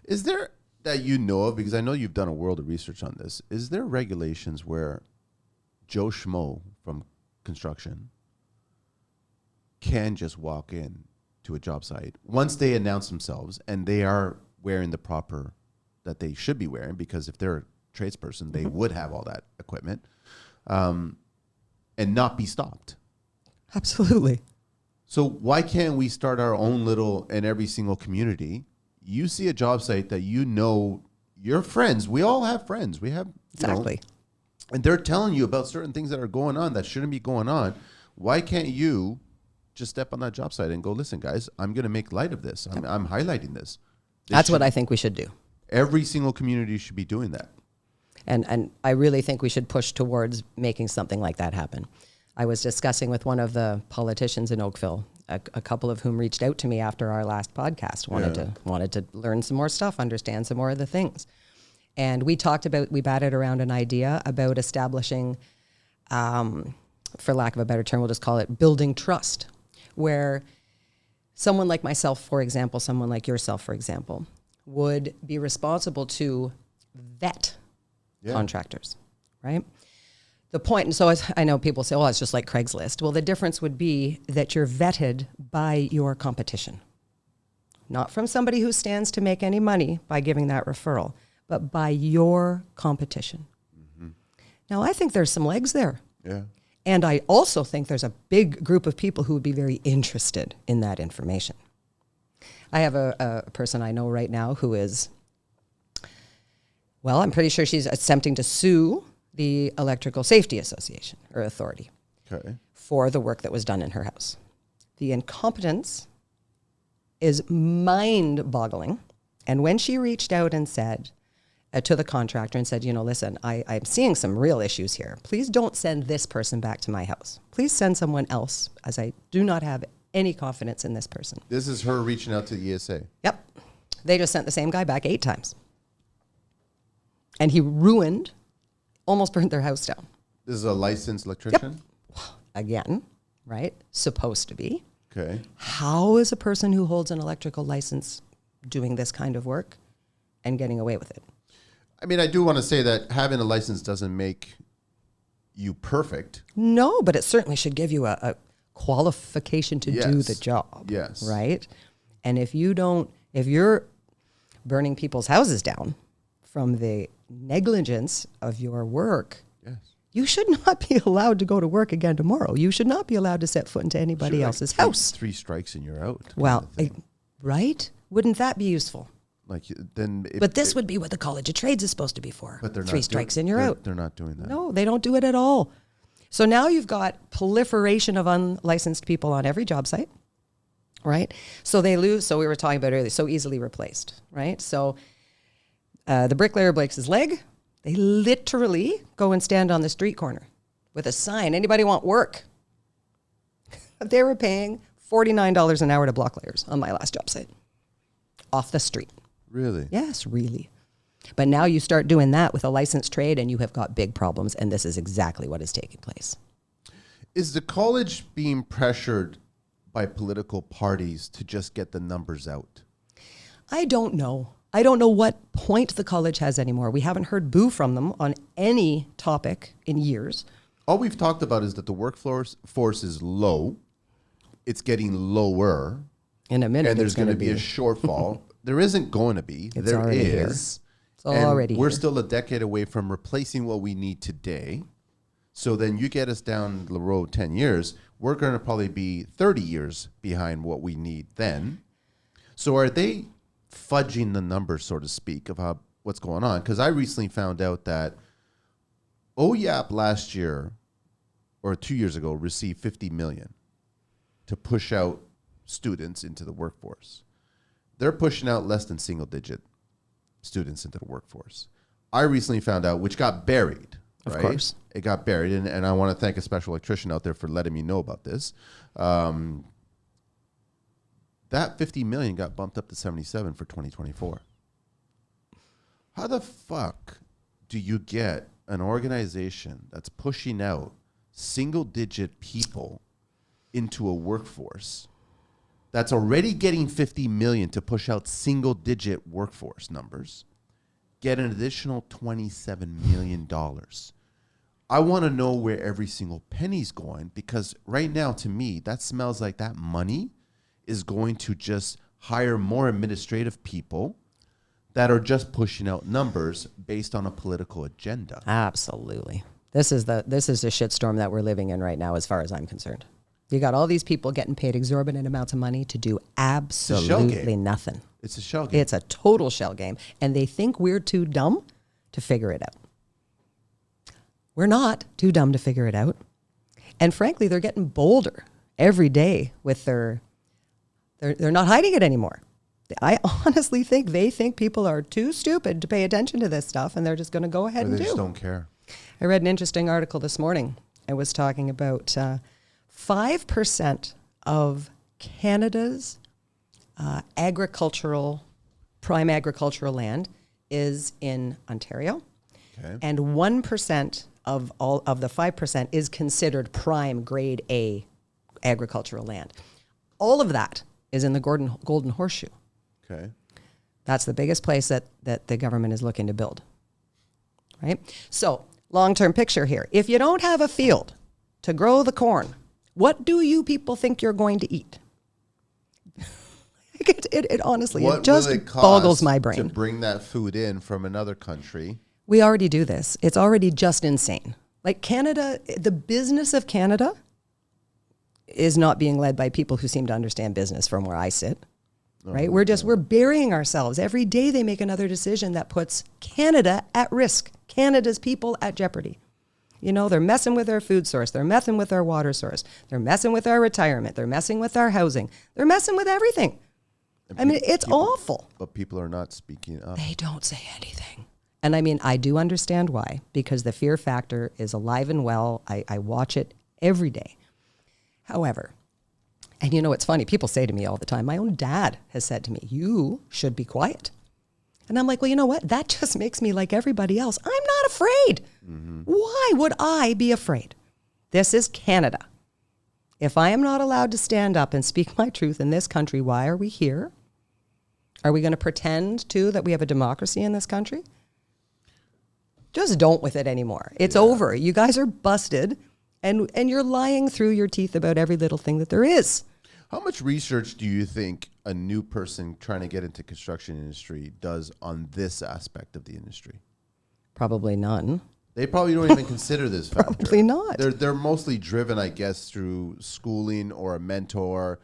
Is there that you know of, because I know you've done a world of research on this, is there regulations where Joe Schmo from construction can just walk in to a job site once they announce themselves and they are wearing the proper that they should be wearing, because if they're a tradesperson, they would have all that equipment, and not be stopped? Absolutely. So why can't we start our own little, in every single community? You see a job site that you know your friends, we all have friends. We have, Exactly. and they're telling you about certain things that are going on that shouldn't be going on. Why can't you just step on that job site and go, listen, guys, I'm going to make light of this. I'm highlighting this. That's what I think we should do. Every single community should be doing that. And I really think we should push towards making something like that happen. I was discussing with one of the politicians in Oakville, a couple of whom reached out to me after our last podcast, wanted to learn some more stuff, understand some more of the things. And we batted around an idea about establishing, for lack of a better term, we'll just call it building trust, where someone like myself, for example, someone like yourself, for example, would be responsible to vet contractors, right? The point, and so I know people say, well, it's just like Craigslist. Well, the difference would be that you're vetted by your competition, not from somebody who stands to make any money by giving that referral, but by your competition. Mm-hmm. Now, I think there's some legs there. Yeah. And I also think there's a big group of people who would be very interested in that information. I have a person I know right now who is, well, I'm pretty sure she's attempting to sue the Electrical Safety Association or Authority for the work that was done in her house. The incompetence is mind-boggling. And when she reached out and said to the contractor and said, listen, I'm seeing some real issues here. Please don't send this person back to my house. Please send someone else, as I do not have any confidence in this person. This is her reaching out to the ESA. Yep. They just sent the same guy back 8 times. And he almost burned their house down. This is a licensed electrician? Yep. Again, right? Supposed to be. Okay. How is a person who holds an electrical license doing this kind of work and getting away with it? I mean, I do want to say that having a license doesn't make you perfect. No, but it certainly should give you a qualification to do the job. Yes. Right? And if you're burning people's houses down from the negligence of your work, you should not be allowed to go to work again tomorrow. You should not be allowed to set foot into anybody else's house. 3 strikes and you're out. Well, right? Wouldn't that be useful? But this would be what the College of Trades is supposed to be for. But they're 3 strikes and you're out. They're not doing that. No, they don't do it at all. So now you've got proliferation of unlicensed people on every job site, right? So they lose. So we were talking about earlier, so easily replaced, right? So the bricklayer breaks his leg. They literally go and stand on the street corner with a sign, anybody want work? They were paying $49 an hour to block layers on my last job site. Off the street. Really? Yes, really. But now you start doing that with a licensed trade and you have got big problems, and this is exactly what is taking place. Is the college being pressured by political parties to just get the numbers out? I don't know. I don't know what point the college has anymore. We haven't heard boo from them on any topic in years. All we've talked about is that the workforce is low. It's getting lower. In a minute, and there's going to be a shortfall. There isn't going to be. It's there already is. Here. It's already we're here. still a decade away from replacing what we need today. So then you get us down the road 10 years, we're going to probably be 30 years behind what we need then. So are they fudging the numbers, so to speak, of what's going on? Because I recently found out that OYAP last year or 2 years ago received $50 million to push out students into the workforce. They're pushing out less than single-digit students into the workforce. I recently found out, which got buried. Of right? course. It got buried, and I want to thank a special electrician out there for letting me know about this. That $50 million got bumped up to 77 for 2024. How the fuck do you get an organization that's pushing out single-digit people into a workforce that's already getting $50 million to push out single-digit workforce numbers, get an additional $27 million. I want to know where every single penny's going, because right now, to me, that smells like that money is going to just hire more administrative people that are just pushing out numbers based on a political agenda. Absolutely. This is the shitstorm that we're living in right now, as far as I'm concerned. You got all these people getting paid exorbitant amounts of money to do absolutely nothing. It's a shell game. It's a total shell game. And they think we're too dumb to figure it out. We're not too dumb to figure it out. And frankly, they're getting bolder every day with they're not hiding it anymore. I honestly think they think people are too stupid to pay attention to this stuff, and they're just going to go ahead and do. They just don't care. I read an interesting article this morning. It was talking about 5% of Canada's prime agricultural land is in Ontario, and 1% of all of the 5% is considered prime grade A agricultural land. All of that is in the Golden Horseshoe. Okay. That's the biggest place that the government is looking to build, right? So, long-term picture here. If you don't have a field to grow the corn, what do you people think you're going to eat? It honestly, it just boggles my brain. To bring that food in from another country. We already do this. It's already just insane. Like Canada, the business of Canada is not being led by people who seem to understand business from where I sit. Right? We're burying ourselves. Every day they make another decision that puts Canada at risk, Canada's people at jeopardy. You know, they're messing with our food source. They're messing with our water source. They're messing with our retirement. They're messing with our housing. They're messing with everything. I mean, it's awful. But people are not speaking up. They don't say anything. And I mean, I do understand why, because the fear factor is alive and well. I watch it every day. However, and you know, it's funny, people say to me all the time, my own dad has said to me, you should be quiet. And I'm like, well, you know what? That just makes me like everybody else. I'm not afraid. Mm-hmm. Why would I be afraid? This is Canada. If I am not allowed to stand up and speak my truth in this country, why are we here? Are we going to pretend, too, that we have a democracy in this country? Just don't with it anymore. It's over. You guys are busted, and you're lying through your teeth about every little thing that there is. How much research do you think a new person trying to get into construction industry does on this aspect of the industry? Probably none. They probably don't even consider this factor. Probably not. They're mostly driven, I guess, through schooling or a mentor.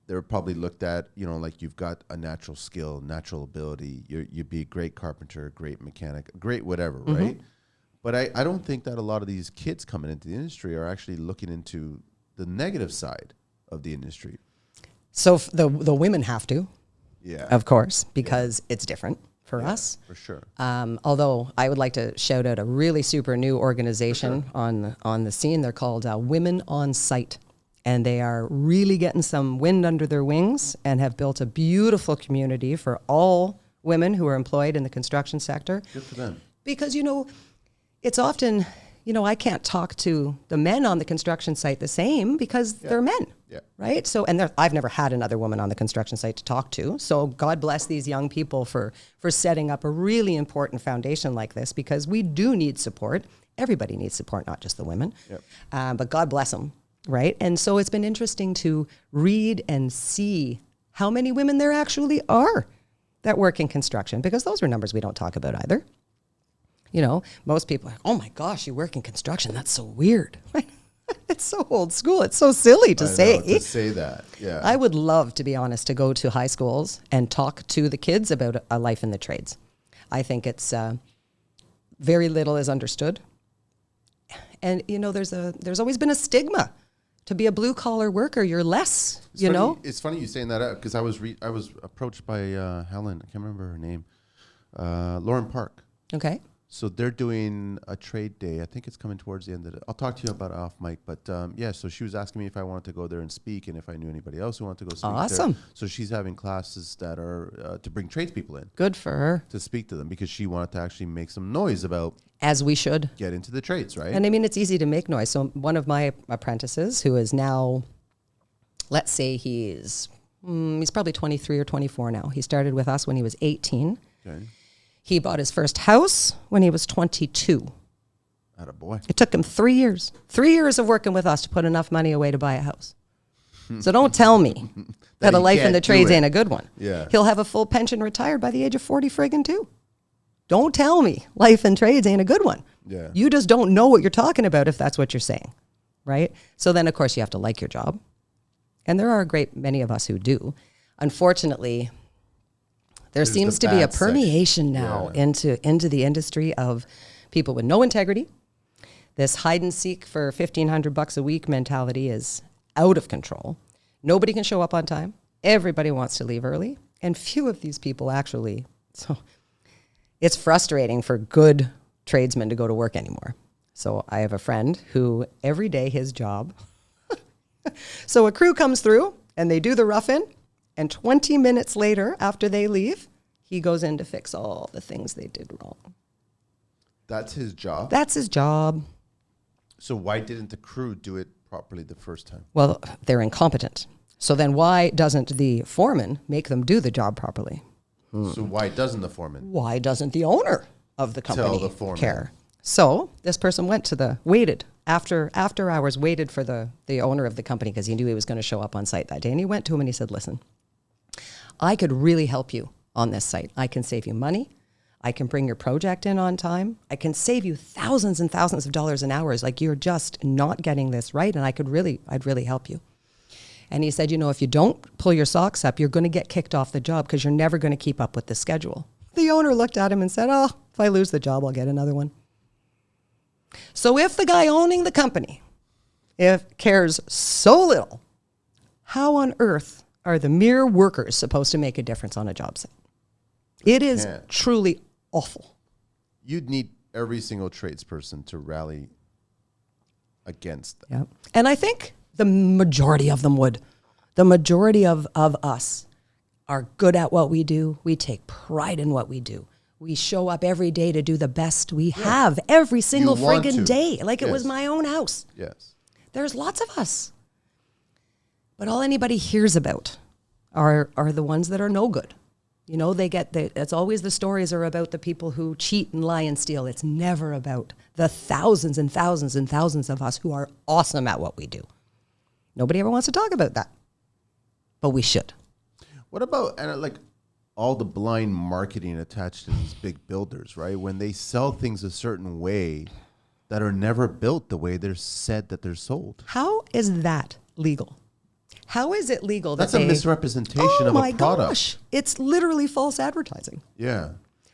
They're probably looked at, you know, like you've got a natural skill, natural ability. You'd be a great carpenter, great mechanic, great whatever, right? But I don't think that a lot of these kids coming into the industry are actually looking into the negative side of the industry. So the women have to, yeah, of course, because it's different for us. For sure. Although I would like to shout out a really super new organization on the scene. They're called Women on Site. And they are really getting some wind under their wings and have built a beautiful community for all women who are employed in the construction sector. Good for them. Because, you know, it's often, you know, I can't talk to the men on the construction site the same because they're men, right? So, and I've never had another woman on the construction site to talk to. So God bless these young people for setting up a really important foundation like this, because we do need support. Everybody needs support, not just the women. But God bless them. Right. And so it's been interesting to read and see how many women there actually are that work in construction, because those are numbers we don't talk about either. You know, most people are like, oh, my gosh, you work in construction. That's so weird. It's so old school. It's so silly to say. To say that. Yeah. I would love, to be honest, to go to high schools and talk to the kids about a life in the trades. I think it's very little is understood. And, you know, there's always been a stigma. To be a blue collar worker, you're less, know? It's funny you saying that, because I was approached by Helen, I can't remember her name, Lauren Park. Okay. So they're doing a trade day. I think it's coming towards the end of it. I'll talk to you about it off mic. But so she was asking me if I wanted to go there and speak, and if I knew anybody else who wanted to go speak Awesome. there. So she's having classes that are to bring tradespeople in. Good for her. To speak to them, because she wanted to actually make some noise about. As we should. Get into the trades, right? And I mean, it's easy to make noise. So one of my apprentices, who is now, let's say he's probably 23 or 24 now. He started with us when he was 18. Okay. He bought his first house when he was 22. Attaboy. It took him 3 years. 3 years of working with us to put enough money away to buy a house. So don't tell me that a he life in can't the do trades it. ain't a good one. Yeah. He'll have a full pension retired by the age of 40 friggin' too. Don't tell me life in trades ain't a good one. Yeah. You just don't know what you're talking about if that's what you're saying, right? So then, of course, you have to like your job. And there are a great many of us who do. Unfortunately, there There's seems the to be a bad section. permeation now Yeah. into the industry of people with no integrity. This hide and seek for $1,500 a week mentality is out of control. Nobody can show up on time. Everybody wants to leave early. And few of these people actually. So it's frustrating for good tradesmen to go to work anymore. So I have a friend who every day his job. So a crew comes through and they do the rough-in. And 20 minutes later, after they leave, he goes in to fix all the things they did wrong. That's his job. That's his job. So why didn't the crew do it properly the first time? Well, they're incompetent. So then why doesn't the foreman make them do the job properly? So why doesn't the foreman? Why doesn't the owner of the company Tell the foreman. care? So this person went to waited after hours, waited for the owner of the company because he knew he was going to show up on site that day. And he went to him and he said, listen, I could really help you on this site. I can save you money. I can bring your project in on time. I can save you thousands and thousands of dollars an hour. Like you're just not getting this right. And I'd really help you. And he said, if you don't pull your socks up, you're going to get kicked off the job because you're never going to keep up with the schedule. The owner looked at him and said, oh, if I lose the job, I'll get another one. So if the guy owning the company cares so little, how on earth are the mere workers supposed to make a difference on a job site? It is can't. truly awful. You'd need every single tradesperson to rally against that. Yeah. And I think the majority of them would. The majority of us are good at what we do. We take pride in what we do. We show up every day to do the best we have every single You want friggin' to. day. Like it was Yes. my own house. Yes. There's lots of us. But all anybody hears about are the ones that are no good. It's always the stories are about the people who cheat and lie and steal. It's never about the thousands and thousands and thousands of us who are awesome at what we do. Nobody ever wants to talk about that. But we should. What about all the blind marketing attached to these big builders, right? When they sell things a certain way that are never built the way they're said that they're sold. How is that legal? How is it legal that That's a misrepresentation of a product. Gosh. It's literally false advertising. Yeah.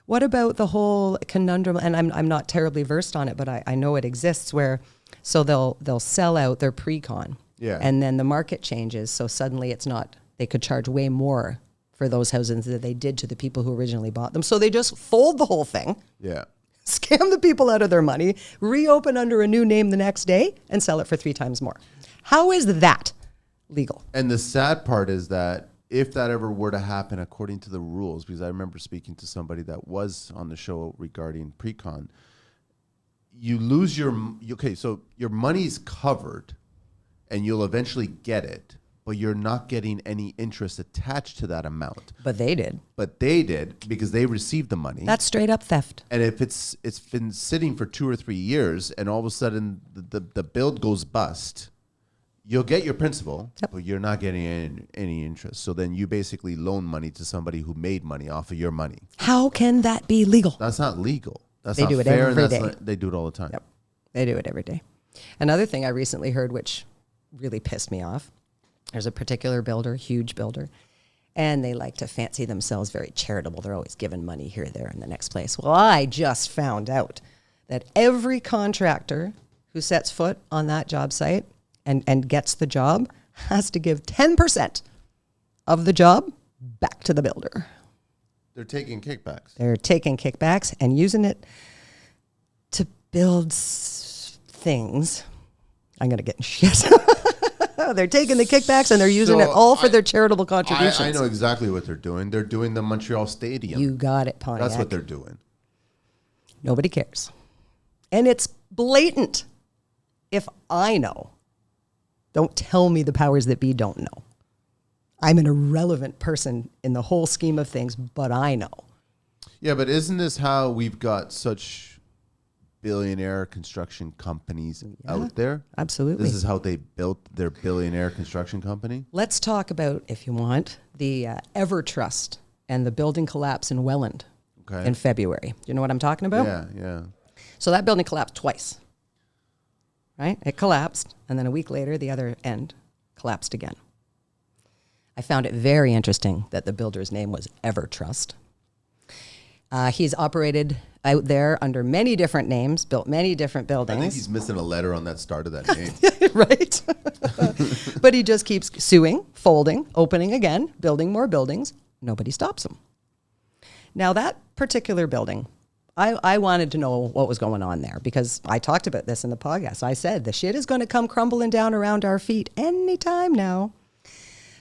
What about the whole conundrum? And I'm not terribly versed on it, but I know it exists where so they'll sell out their pre-con. Yeah. And then the market changes. So suddenly they could charge way more for those houses than they did to the people who originally bought them. So they just fold the whole thing, Yeah. scam the people out of their money, reopen under a new name the next day, and sell it for 3 times more. How is that legal? And the sad part is that if that ever were to happen according to the rules, because I remember speaking to somebody that was on the show regarding pre-con, you lose so your money's covered and you'll eventually get it, but you're not getting any interest attached to that amount. But they did. But they did because they received the money. That's straight up theft. And if it's been sitting for 2 or 3 years and all of a sudden the build goes bust, you'll get your principal, but you're not getting any interest. So then you basically loan money to somebody who made money off of your money. How can that be legal? That's not legal. That's They not do it fair. every and day. They do it all the time. Yep. They do it every day. Another thing I recently heard, which really pissed me off, there's a particular builder, huge builder, and they like to fancy themselves very charitable. They're always giving money here, there, and the next place. Well, I just found out that every contractor who sets foot on that job site and gets the job has to give 10% of the job back to the builder. They're taking kickbacks. They're taking kickbacks and using it to build things. I'm going to get in shit. They're taking the kickbacks and they're using it So all for their charitable contributions. I know exactly what they're doing. They're doing the Montreal Stadium. You got it, Pontiac. That's what they're doing. Nobody cares. And it's blatant. If I know, don't tell me the powers that be don't know. I'm an irrelevant person in the whole scheme of things, but I know. Yeah, but isn't this how we've got such billionaire construction companies out there? Absolutely. This is how they built their billionaire construction company? Let's talk about, if you want, the Evertrust and the building collapse in Welland in February. Do you know what I'm talking about? Yeah. So that building collapsed twice, right? It collapsed, and then a week later, the other end collapsed again. I found it very interesting that the builder's name was Evertrust. He's operated out there under many different names, built many different buildings. I think he's missing a letter on that start of that name. Right? But he just keeps suing, folding, opening again, building more buildings. Nobody stops him. Now, that particular building, I wanted to know what was going on there because I talked about this in the podcast. I said, the shit is going to come crumbling down around our feet anytime now.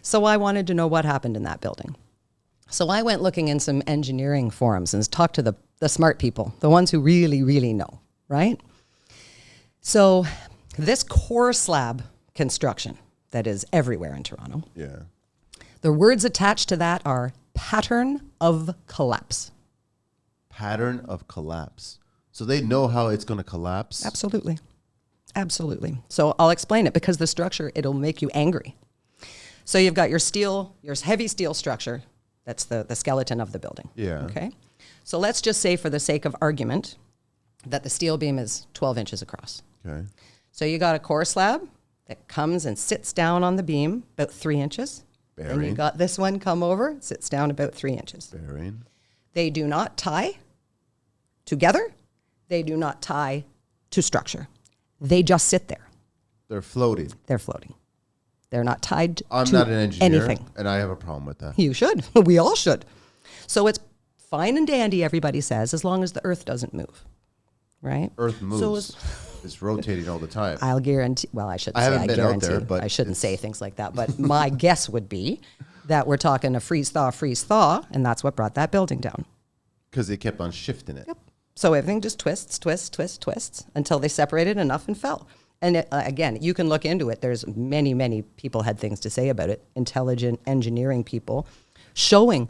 So I wanted to know what happened in that building. So I went looking in some engineering forums and talked to the smart people, the ones who really, really know, right? So this core slab construction that is everywhere in Toronto, Yeah. the words attached to that are pattern of collapse. Pattern of collapse. So they know how it's going to collapse. Absolutely. Absolutely. So I'll explain it because the structure, it'll make you angry. So you've got your heavy steel structure. That's the skeleton of the building. Yeah. Okay. So let's just say for the sake of argument that the steel beam is 12 inches across. Okay. So you got a core slab that comes and sits down on the beam about 3 inches. Then you Bearing. got this one come over, sits down about 3 inches. Bearing. They do not tie together. They do not tie to structure. They just sit there. They're floating. They're floating. They're not tied I'm to not an engineer, anything. and I have a problem with that. You should. We all should. So it's fine and dandy, everybody says, as long as the earth doesn't move, right? Earth moves. So It's rotating all the time. I'll guarantee, well, I shouldn't I say haven't I been out guarantee. there, but I shouldn't it's- say things like that. But my guess would be that we're talking a freeze, thaw, and that's what brought that building down. Because they kept on shifting it. Yep. So everything just twists until they separated enough and fell. And again, you can look into it. There's many people had things to say about it. Intelligent engineering people I've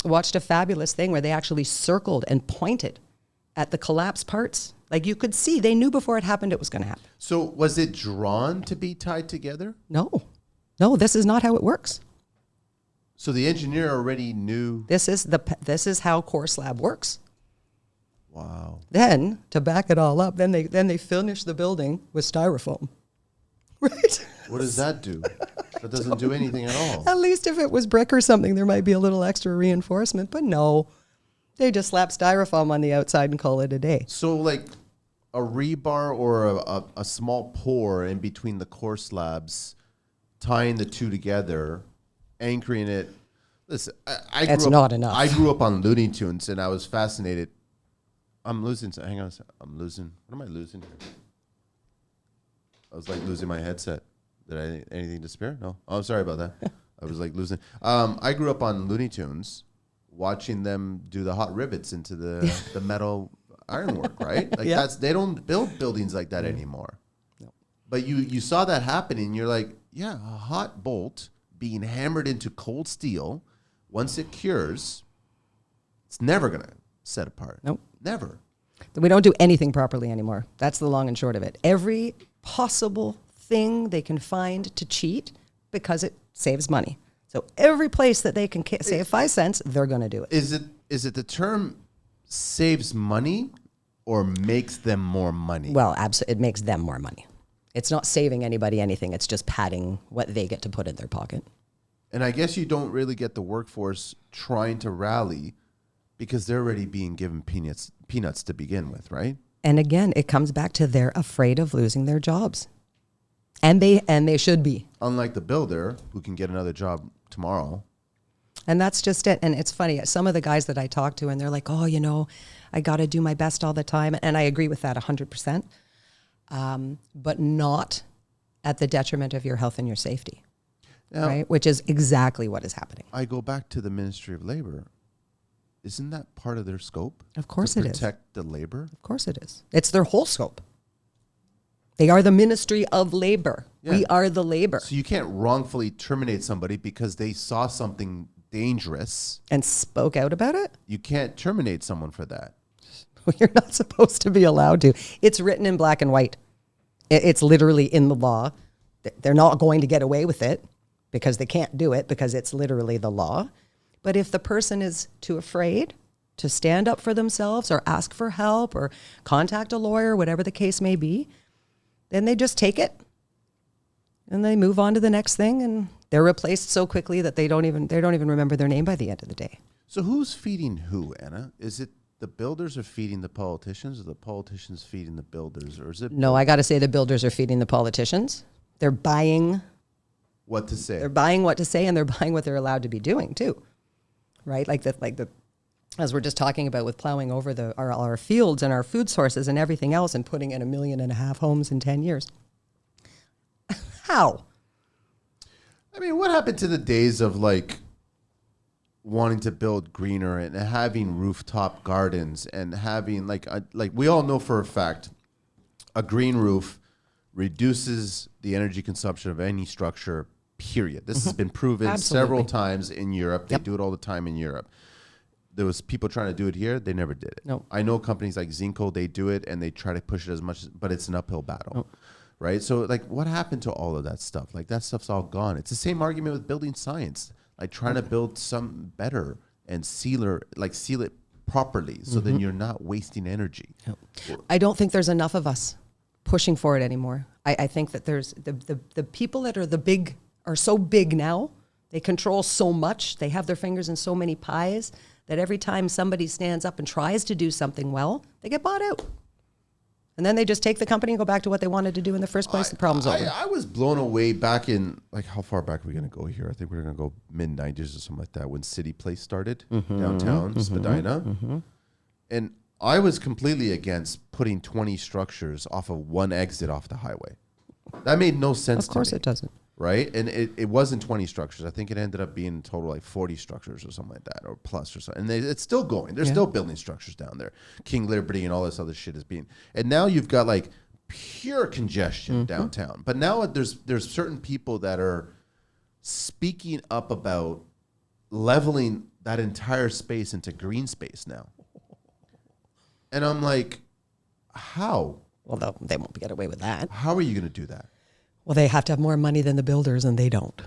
watched a fabulous thing where they actually circled and pointed at the collapsed parts. Like you could see, they knew before it happened it was going to happen. So was it drawn to be tied together? No, this is not how it works. So the engineer already knew. This is how core slab works. Wow. Then to back it all up, then they finish the building with styrofoam. Right? What does that do? That doesn't do anything at all. At least if it was brick or something, there might be a little extra reinforcement, but no. They just slap styrofoam on the outside and call it a day. So like a rebar or a small pour in between the core slabs, tying the two together, anchoring it. Listen, I That's grew up, not enough. I grew up on Looney Tunes and I was fascinated. I'm losing. Hang on a second. I'm losing. What am I losing here? I was like losing my headset. Did I anything to spare? No. Oh, I'm sorry about that. I was like losing. I grew up on Looney Tunes, watching them do the hot rivets into the metal ironwork. Right? Like Yeah. they don't build buildings like that anymore. No. But you saw that happening. You're like, yeah, a hot bolt being hammered into cold steel. Once it cures, it's never gonna set apart. Nope. Never. We don't do anything properly anymore. That's the long and short of it. Every possible thing they can find to cheat because it saves money. So every place that they can save 5 cents, they're going to do it. Is it the term saves money or makes them more money? Well, it makes them more money. It's not saving anybody anything. It's just padding what they get to put in their pocket. And I guess you don't really get the workforce trying to rally because they're already being given peanuts to begin with, right? And again, it comes back to they're afraid of losing their jobs. And they should be. Unlike the builder who can get another job tomorrow. And that's just it. And it's funny. Some of the guys that I talk to, and they're like, oh, I got to do my best all the time. And I agree with that 100%. But not at the detriment of your health and your safety. Now, right? Which is exactly what is happening. I go back to the Ministry of Labor. Isn't that part of their scope? Of course to it is. protect the labor? Of course it is. It's their whole scope. They are the Ministry of Labor. Yeah. We are the labor. So you can't wrongfully terminate somebody because they saw something dangerous, And spoke out about it? you can't terminate someone for that. You're not supposed to be allowed to. It's written in black and white. It's literally in the law. They're not going to get away with it because they can't do it because it's literally the law. But if the person is too afraid to stand up for themselves or ask for help or contact a lawyer, whatever the case may be, then they just take it and they move on to the next thing, and they're replaced so quickly that they don't even remember their name by the end of the day. So who's feeding who, Anna? Is it the builders are feeding the politicians, or the politicians feeding the builders, or is it? No, I got to say the builders are feeding the politicians. They're buying what to say. They're buying what to say, and they're buying what they're allowed to be doing too, right? Like the as we're just talking about with plowing over our fields and our food sources and everything else, and putting in 1.5 million homes in 10 years. How? I mean, what happened to the days of like wanting to build greener and having rooftop gardens and having like we all know for a fact a green roof reduces the energy consumption of any structure, period. This has been proven several times in Europe. They do it all the time in Europe. There was people trying to do it here. They never did it. No. I know companies like Zinco, they do it and they try to push it as much, but it's an uphill battle. Right? So like what happened to all of that stuff? Like that stuff's all gone. It's the same argument with building science. Like trying to build something better and seal it properly so then you're not wasting energy. I don't think there's enough of us pushing for it anymore. I think that there's the people that are so big now, they control so much, they have their fingers in so many pies that every time somebody stands up and tries to do something well, they get bought out. And then they just take the company and go back to what they wanted to do in the first place. The problem's over. I was blown away back in, like, how far back are we going to go here? I think we're going to go mid-90s or something like that when City Place started downtown, Spadina. And I was completely against putting 20 structures off of one exit off the highway. That made no sense to me. Of course it doesn't. Right? And it wasn't 20 structures. I think it ended up being in total like 40 structures or something like that, or plus or something. And it's still going. They're still building structures down there. King Liberty and all this other shit is being. And now you've got like pure congestion downtown. But now there's certain people that are speaking up about leveling that entire space into green space now. And I'm like, how? Well, they won't get away with that. How are you going to do that? Well, they have to have more money than the builders, and they don't.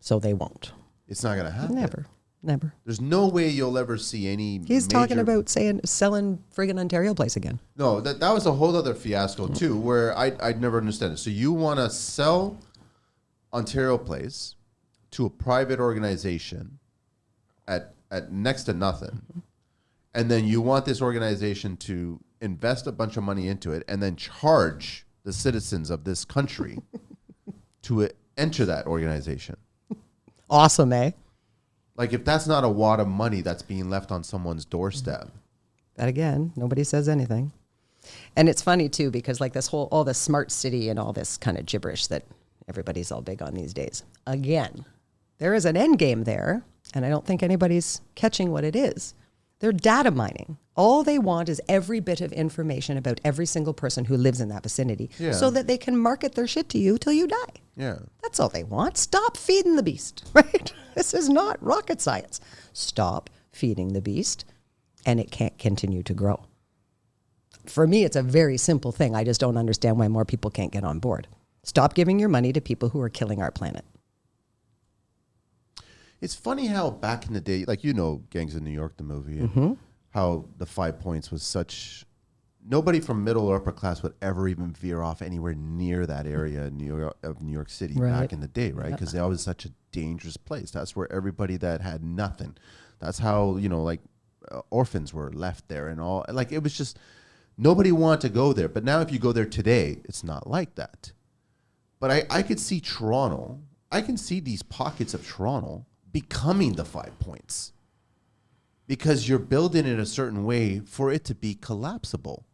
So they won't. It's not going to happen. Never. There's no way you'll ever see any. He's talking about selling friggin' Ontario Place again. No, that was a whole other fiasco too, where I'd never understand it. So you want to sell Ontario Place to a private organization at next to nothing, and then you want this organization to invest a bunch of money into it, and then charge the citizens of this country to enter that organization. Awesome, eh? Like, if that's not a wad of money that's being left on someone's doorstep. But again, nobody says anything. And it's funny, too, because like all this smart city and all this kind of gibberish that everybody's all big on these days. Again, there is an end game there, and I don't think anybody's catching what it is. They're data mining. All they want is every bit of information about every single person who lives in that vicinity so that they can market their shit to you till you die. Yeah. That's all they want. Stop feeding the beast, right? This is not rocket science. Stop feeding the beast, and it can't continue to grow. For me, it's a very simple thing. I just don't understand why more people can't get on board. Stop giving your money to people who are killing our planet. It's funny how back in the day, like, you know, Gangs of New York, the movie, and how the 5 Points was such... Nobody from middle or upper class would ever even veer off anywhere near that area in New York City back in the day, right? Because that was such a dangerous place. That's where everybody that had nothing. That's how, you know, like, orphans were left there and all. Like, it was just... Nobody wanted to go there. But now if you go there today, it's not like that. But I could see Toronto. I can see these pockets of Toronto becoming the 5 Points, because you're building it a certain way for it to be collapsible.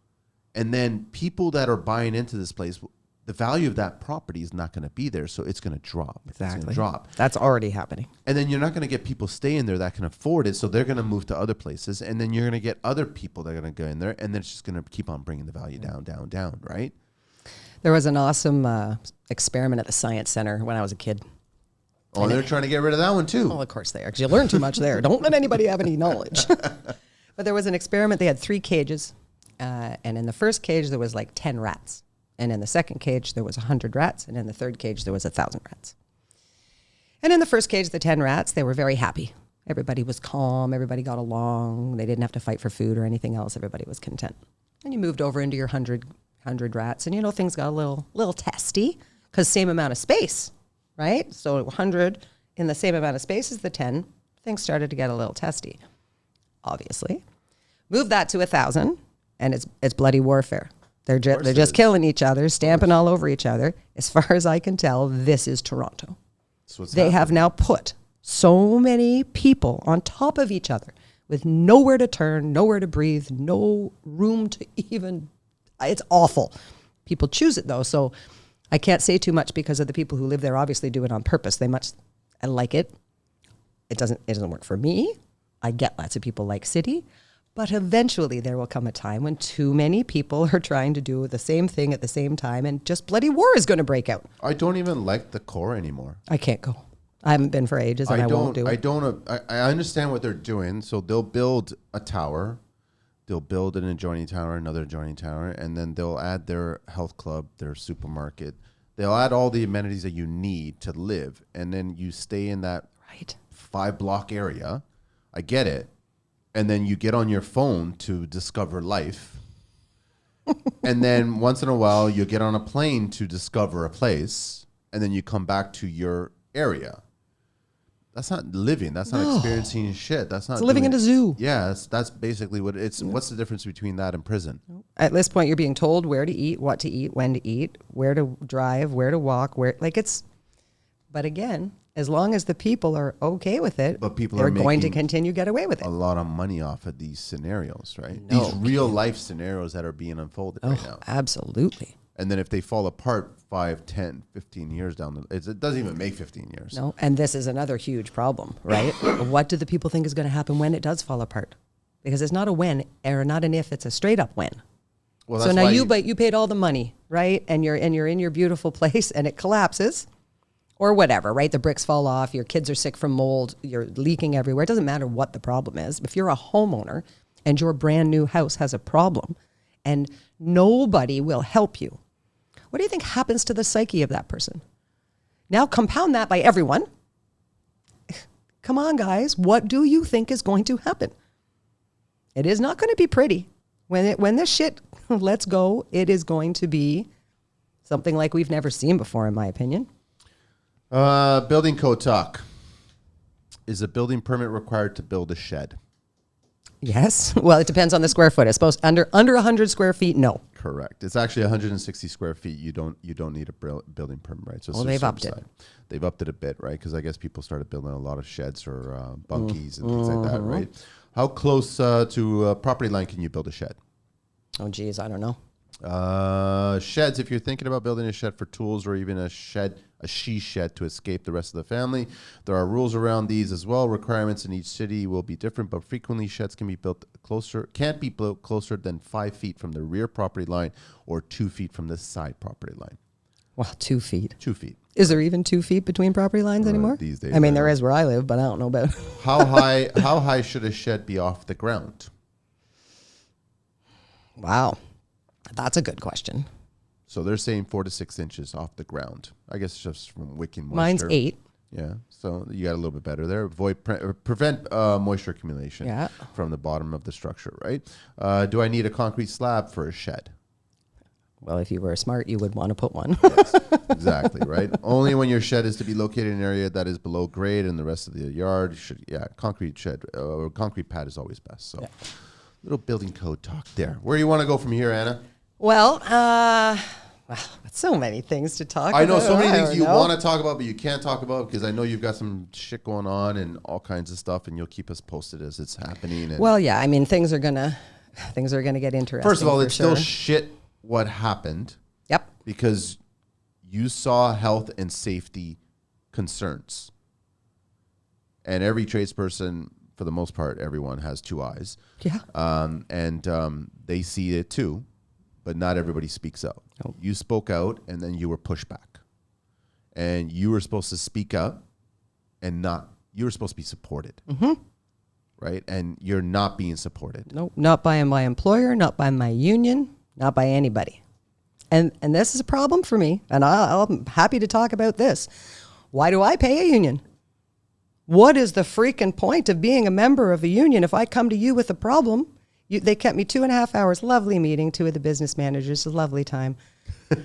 And then people that are buying into this place, the value of that property is not going to be there, so it's going to drop. Exactly. It's going to drop. That's already happening. And then you're not going to get people staying there that can afford it, so they're going to move to other places. And then you're going to get other people that are going to go in there, and then it's just going to keep on bringing the value down, right? There was an awesome experiment at the Science Center when I was a kid. Oh, they're trying to get rid of that one too. Well, of course they are, because you learn too much there. Don't let anybody have any knowledge. But there was an experiment. They had 3 cages, and in the first cage there was like 10 rats, and in the second cage there was 100 rats, and in the third cage there was 1,000 rats. And in the first cage, the 10 rats, they were very happy. Everybody was calm. Everybody got along. They didn't have to fight for food or anything else. Everybody was content. And you moved over into your 100 rats, and you know things got a little testy because same amount of space, right? So 100 in the same amount of space as the 10, things started to get a little testy, obviously. Move that to 1,000, and it's bloody warfare. They're just killing each other, stamping all over each other. As far as I can tell, this is Toronto. They have now put so many people on top of each other with nowhere to turn, nowhere to breathe, no room to even, it's awful. People choose it though, so I can't say too much because of the people who live there obviously do it on purpose. I like it. It doesn't work for me. I get lots of people like city, but eventually there will come a time when too many people are trying to do the same thing at the same time and just bloody war is going to break out. I don't even like the core anymore. I can't go. I haven't been for ages and I won't do it. I understand what they're doing. So they'll build a tower. They'll build an adjoining tower, another adjoining tower, and then they'll add their health club, their supermarket. They'll add all the amenities that you need to live. And then you stay in that 5-block area. I get it. And then you get on your phone to discover life. And then once in a while, you get on a plane to discover a place. And then you come back to your area. That's not living. That's not experiencing shit. That's not living in a zoo. Yeah, that's basically what it's. What's the difference between that and prison? At this point, you're being told where to eat, what to eat, when to eat, where to drive, where to walk, But again, as long as the people are okay with it, but people they're are going to continue to get away with it. A lot of money off of these scenarios, right? No these real life scenarios that are being unfolded right now. Absolutely. And then if they fall apart 5, 10, 15 years down, it doesn't even make 15 years. No, and this is another huge problem, right? What do the people think is going to happen when it does fall apart? Because it's not a when or not an if, it's a straight up when. Well, so now you paid all the money, right? And you're in your beautiful place and it collapses or whatever, right? The bricks fall off, your kids are sick from mold, you're leaking everywhere. It doesn't matter what the problem is. If you're a homeowner and your brand new house has a problem and nobody will help you, what do you think happens to the psyche of that person? Now compound that by everyone. Come on, guys. What do you think is going to happen? It is not going to be pretty. When this shit lets go, it is going to be something like we've never seen before, in my opinion. Building code talk. Is a building permit required to build a shed? Yes. Well, it depends on the square foot. I suppose under 100 square feet, no. Correct. It's actually 160 square feet. You don't need a building permit, right? So they've upped it. They've upped it a bit, right? Because I guess people started building a lot of sheds or bunkies and things like that, right? How close to a property line can you build a shed? Oh, geez, I don't know. Sheds, if you're thinking about building a shed for tools or even a she shed to escape the rest of the family, there are rules around these as well. Requirements in each city will be different, but frequently sheds can't be built closer than 5 feet from the rear property line or 2 feet from the side property line. Well, 2 feet. 2 feet. Is there even 2 feet between property lines anymore? These days, I mean, there is where I live, but I don't know about. How high should a shed be off the ground? Wow. That's a good question. So they're saying 4 to 6 inches off the ground. I guess just from wicking moisture. Mine's 8. Yeah, so you got a little bit better there. Prevent moisture accumulation from the bottom of the structure, right? Do I need a concrete slab for a shed? Well, if you were smart, you would want to put one. Yes, exactly, right? Only when your shed is to be located in an area that is below grade and the rest of the yard concrete shed or concrete pad is always best. So little building code talk there. Where do you want to go from here, Anna? Well, so many things to talk about. I know so many things you want to talk about, but you can't talk about because I know you've got some shit going on and all kinds of stuff, and you'll keep us posted as it's happening. And well, yeah, I mean, things are gonna get interesting. First of all, it's still shit what happened. Yep. Because you saw health and safety concerns, and every tradesperson, for the most part, everyone has 2 eyes. Yeah. And they see it too. But not everybody speaks out. Nope. You spoke out, and then you were pushed back. And you were supposed to speak up and you're supposed to be supported. Mm-hmm. Right? And you're not being supported. No, not by my employer, not by my union, not by anybody. And this is a problem for me, and I'm happy to talk about this. Why do I pay a union? What is the freaking point of being a member of a union if I come to you with a problem? They kept me 2.5 hours, lovely meeting, 2 of the business managers, a lovely time.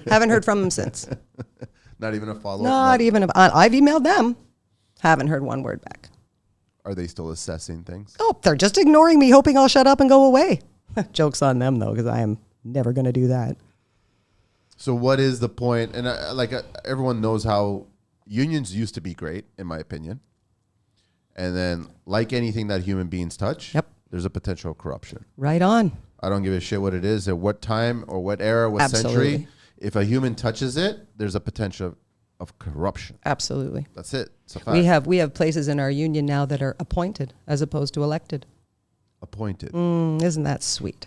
Haven't heard from them since. Not even a follow-up? Not even. I've emailed them. Haven't heard one word back. Are they still assessing things? Oh, they're just ignoring me, hoping I'll shut up and go away. Joke's on them, though, because I am never going to do that. So what is the point? And everyone knows how unions used to be great, in my opinion. And then, like anything that human beings touch, there's a potential of corruption. Right on. I don't give a shit what it is, at what time or what era, what century. If a human touches it, there's a potential of corruption. Absolutely. That's it. It's a fact. We have places in our union now that are appointed as opposed to elected. Appointed. Isn't that sweet?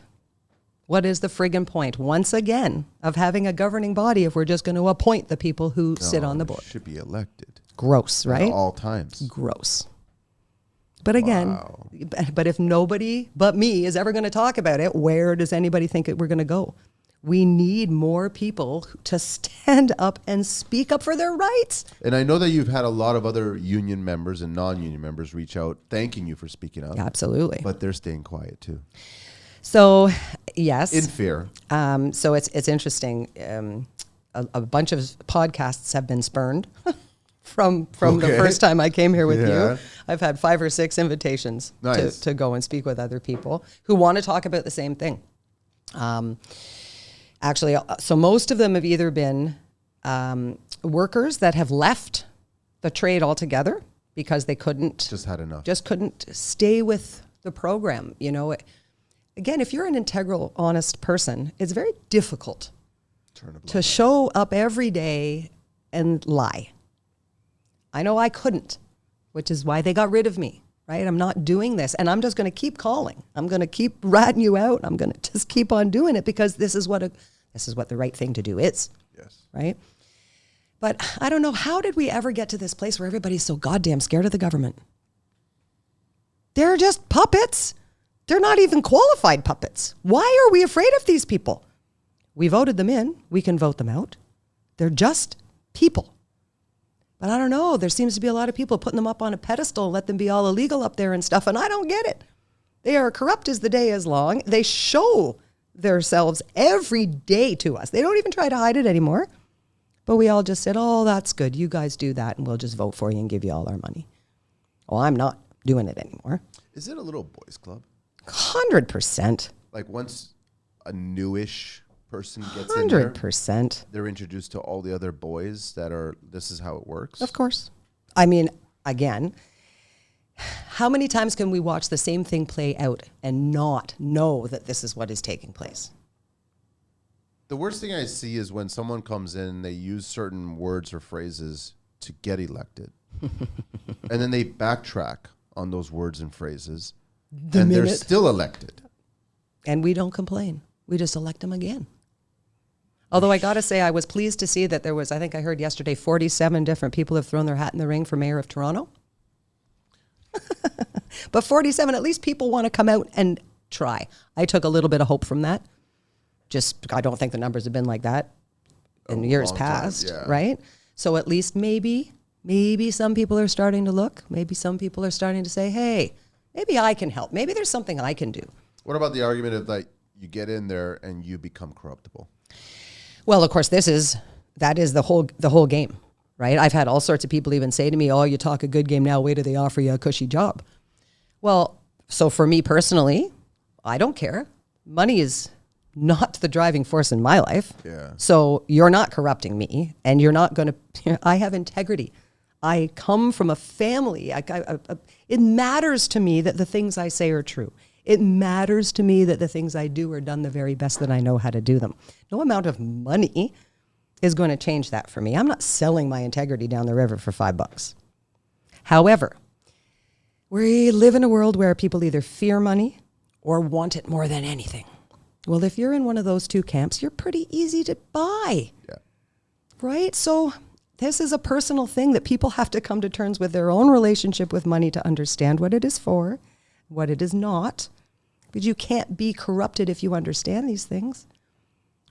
What is the friggin' point, once again, of having a governing body if we're just going to appoint the people who sit on the board? Should be elected. Gross, right? At all times. Gross. But again, but if nobody but me is ever going to talk about it, where does anybody think we're going to go? We need more people to stand up and speak up for their rights. And I know that you've had a lot of other union members and non-union members reach out thanking you for speaking up. Absolutely. But they're staying quiet too. So, yes. In fear. So it's interesting. A bunch of podcasts have been spurned from the first time I came here with you. I've had 5 or 6 invitations to go and speak with other people who want to talk about the same thing. Actually, so most of them have either been workers that have left the trade altogether because they couldn't couldn't stay with the program. You know, again, if you're an integral, honest person, it's very difficult to show up every day and lie. I know I couldn't, which is why they got rid of me. Right? I'm not doing this, and I'm just going to keep calling. I'm going to keep ratting you out. I'm going to just keep on doing it because this is what the right thing to do is. Yes. Right? But I don't know, how did we ever get to this place where everybody's so goddamn scared of the government? They're just puppets. They're not even qualified puppets. Why are we afraid of these people? We voted them in. We can vote them out. They're just people. But I don't know, there seems to be a lot of people putting them up on a pedestal, let them be all illegal up there and stuff, and I don't get it. They are corrupt as the day is long. They show themselves every day to us. They don't even try to hide it anymore. But we all just said, oh, that's good. You guys do that, and we'll just vote for you and give you all our money. Well, I'm not doing it anymore. Is it a little boys club? 100%. Like once a newish person gets in there, 100%. they're introduced to all the other boys that are, this is how it works. Of course. I mean, again, how many times can we watch the same thing play out and not know that this is what is taking place? The worst thing I see is when someone comes in, they use certain words or phrases to get elected. And then they backtrack on those words and phrases. They're still elected. And we don't complain. We just elect them again. Although I got to say, I was pleased to see that there was, I think I heard yesterday, 47 different people have thrown their hat in the ring for mayor of Toronto. But 47, at least people want to come out and try. I took a little bit of hope from that. I don't think the numbers have been like that in years past, right? So at least maybe some people are starting to look. Maybe some people are starting to say, hey, maybe I can help. Maybe there's something I can do. What about the argument of like you get in there and you become corruptible? Well, of course, that is the whole game, right? I've had all sorts of people even say to me, oh, you talk a good game now, wait till they offer you a cushy job. Well, so for me personally, I don't care. Money is not the driving force in my life. Yeah. So you're not corrupting me, and you're not going to, I have integrity. I come from a family. It matters to me that the things I say are true. It matters to me that the things I do are done the very best that I know how to do them. No amount of money is going to change that for me. I'm not selling my integrity down the river for $5. However, we live in a world where people either fear money or want it more than anything. Well, if you're in one of those two camps, you're pretty easy to buy. Yeah. Right? So This is a personal thing that people have to come to terms with their own relationship with money to understand what it is for, what it is not. But you can't be corrupted if you understand these things,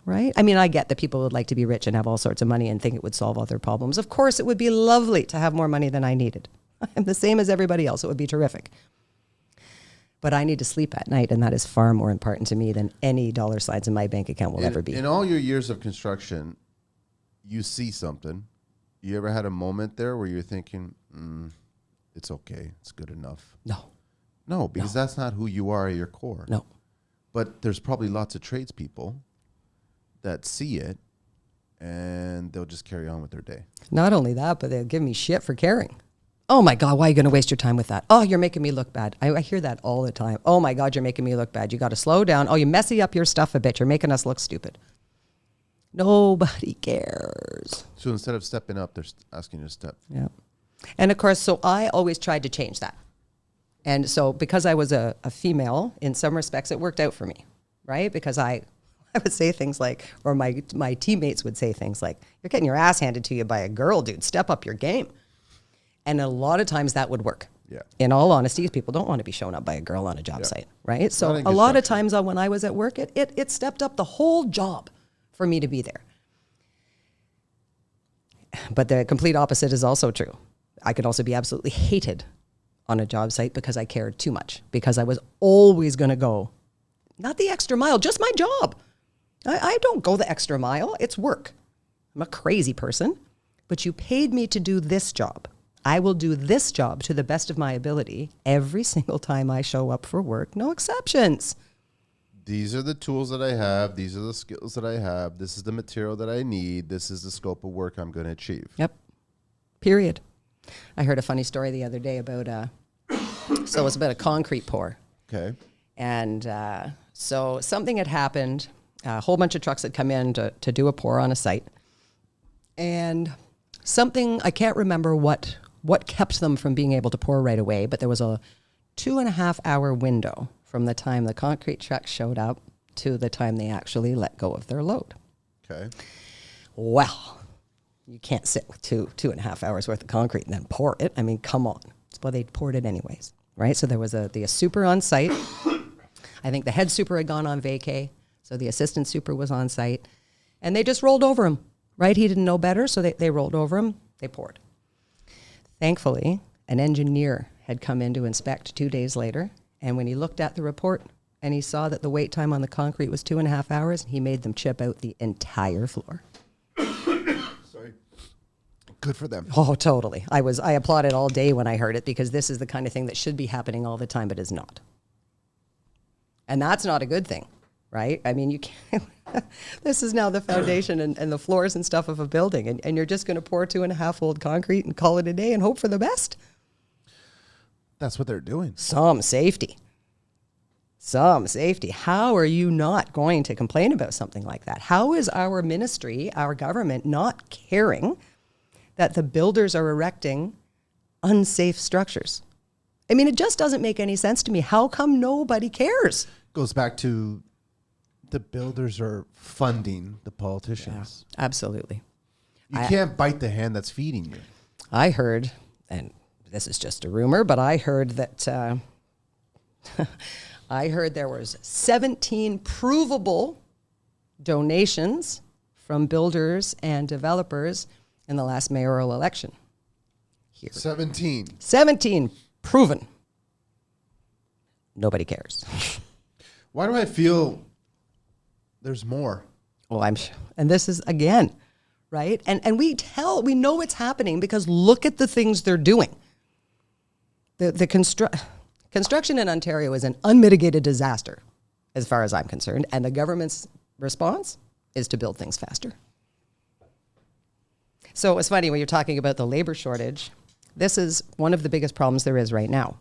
right? I mean, I get that people would like to be rich and have all sorts of money and think it would solve all their problems. Of course, it would be lovely to have more money than I needed. I'm the same as everybody else. It would be terrific. But I need to sleep at night, and that is far more important to me than any dollar signs in my bank account will ever be. In all your years of construction, you see something. You ever had a moment there where you're thinking, it's okay, it's good enough? No, because that's not who you are at your core. No. But there's probably lots of tradespeople that see it and they'll just carry on with their day. Not only that, but they'll give me shit for caring. Oh my God, why are you going to waste your time with that? Oh, you're making me look bad. I hear that all the time. Oh my God, you're making me look bad. You got to slow down. Oh, you messy up your stuff a bit. You're making us look stupid. Nobody cares. So instead of stepping up, they're asking you to step. Yeah. And of course, so I always tried to change that. And so because I was a female, in some respects, it worked out for me, right? Because I would say things like, or my teammates would say things like, you're getting your ass handed to you by a girl, dude. Step up your game. And a lot of times that would work. Yeah. In all honesty, people don't want to be shown up by a girl on a job site, right? So Not in a lot of construction. times when I was at work, it stepped up the whole job for me to be there. But the complete opposite is also true. I could also be absolutely hated on a job site because I cared too much, because I was always going to go, not the extra mile, just my job. I don't go the extra mile. It's work. I'm a crazy person, but you paid me to do this job. I will do this job to the best of my ability every single time I show up for work, no exceptions. These are the tools that I have. These are the skills that I have. This is the material that I need. This is the scope of work I'm going to achieve. Yep. Period. I heard a funny story the other day about, so it was about a concrete pour. Okay. And so something had happened. A whole bunch of trucks had come in to do a pour on a site. And something, I can't remember what kept them from being able to pour right away, but there was a 2.5 hour window from the time the concrete truck showed up to the time they actually let go of their load. Okay. Well, you can't sit with 2.5 hours worth of concrete and then pour it. I mean, come on. Well, they poured it anyways, right? So there was the super on site. I think the head super had gone on vacay, so the assistant super was on site, and they just rolled over him, right? He didn't know better, so they rolled over him. They poured. Thankfully, an engineer had come in to inspect 2 days later, and when he looked at the report and he saw that the wait time on the concrete was 2.5 hours, he made them chip out the entire floor. Sorry. Good for them. Oh, totally. I applauded all day when I heard it, because this is the kind of thing that should be happening all the time, but is not. And that's not a good thing, right? I mean, you can't. This is now the foundation and the floors and stuff of a building, and you're just going to pour 2.5-fold concrete and call it a day and hope for the best? That's what they're doing. Some safety. How are you not going to complain about something like that? How is our ministry, our government, not caring that the builders are erecting unsafe structures? I mean, it just doesn't make any sense to me. How come nobody cares? Goes back to the builders are funding the politicians. Yeah, absolutely. You can't bite the hand that's feeding you. I heard, and this is just a rumor, but I heard that there was 17 provable donations from builders and developers in the last mayoral election. Here. 17 proven. Nobody cares. Why do I feel there's more? Well, and this is again, right? And we know it's happening because look at the things they're doing. The construction in Ontario is an unmitigated disaster, as far as I'm concerned, and the government's response is to build things faster. So it's funny when you're talking about the labor shortage. This is one of the biggest problems there is right now.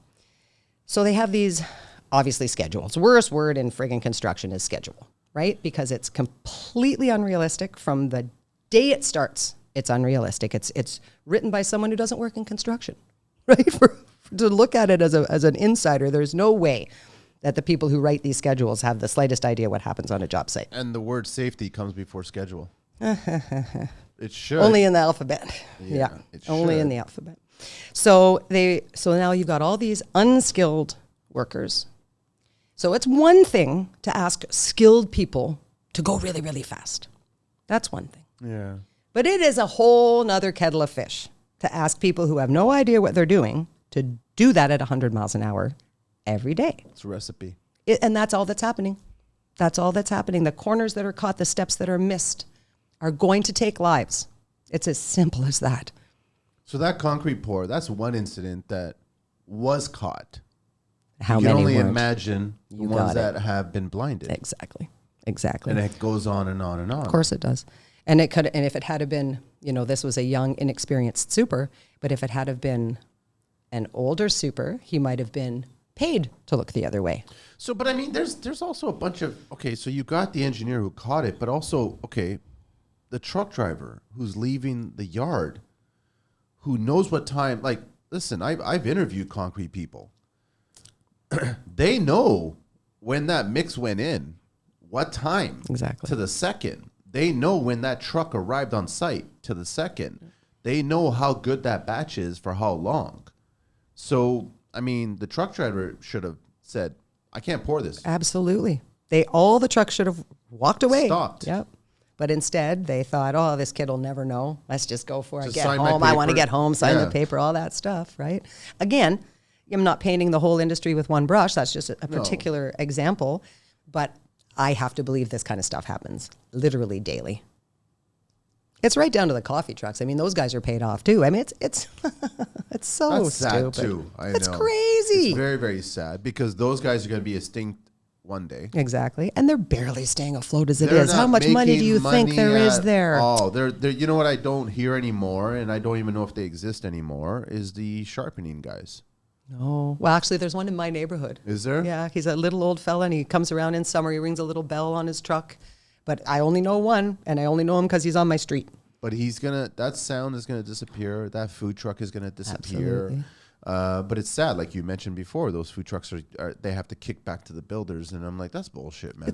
So they have these, obviously, schedules. Worst word in friggin' construction is schedule, right? Because it's completely unrealistic from the day it starts. It's unrealistic. It's written by someone who doesn't work in construction, right? To look at it as an insider, there's no way that the people who write these schedules have the slightest idea what happens on a job site. And the word safety comes before schedule. It should. Only in the alphabet. Yeah, Yeah, it only in should. the alphabet. So now you've got all these unskilled workers. So it's one thing to ask skilled people to go really, really fast. That's one thing. Yeah. But it is a whole nother kettle of fish to ask people who have no idea what they're doing to do that at 100 miles an hour every day. It's a recipe. And that's all that's happening. That's all that's happening. The corners that are caught, the steps that are missed are going to take lives. It's as simple as that. So that concrete pour, that's one incident that was caught. How you can many only weren't? imagine the You ones got it. that have been blinded. Exactly. And it goes on and on and on. Of course it does. And if it had have been, this was a young, inexperienced super, but if it had have been an older super, he might have been paid to look the other way. So, but I mean, there's also a bunch of, okay, so you got the engineer who caught it, but also, okay, the truck driver who's leaving the yard, who knows what time, like, listen, I've interviewed concrete people. They know when that mix went in, what time. Exactly. To the second. They know when that truck arrived on site to the second. They know how good that batch is for how long. So, I mean, the truck driver should have said, I can't pour this. Absolutely. All the trucks should have walked away. Stopped. Yep. But instead, they thought, oh, this kid will never know. Let's just go for it. Just Get sign my home. I want to paper. get home, sign Yeah. the paper, all that stuff, right? Again, I'm not painting the whole industry with one brush. That's just a particular example. But I have to believe this kind of stuff happens literally daily. It's right down to the coffee trucks. I mean, those guys are paid off too. I mean, it's it's so That's stupid. sad too. I It's know. crazy. It's very, very sad because those guys are going to be extinct one day. Exactly. And they're barely staying afloat as it They're is. How not much money do you making think money there is at there? all. They're, you know what I don't hear anymore, and I don't even know if they exist anymore, is the sharpening guys. No. Well, actually, there's one in my neighborhood. Is there? Yeah, he's a little old fella, and he comes around in summer. He rings a little bell on his truck. But I only know one, and I only know him because he's on my street. But that sound is going to disappear. That food truck is going to disappear. Absolutely. But it's sad, like you mentioned before, those food trucks they have to kick back to the builders. And I'm like, that's bullshit, man.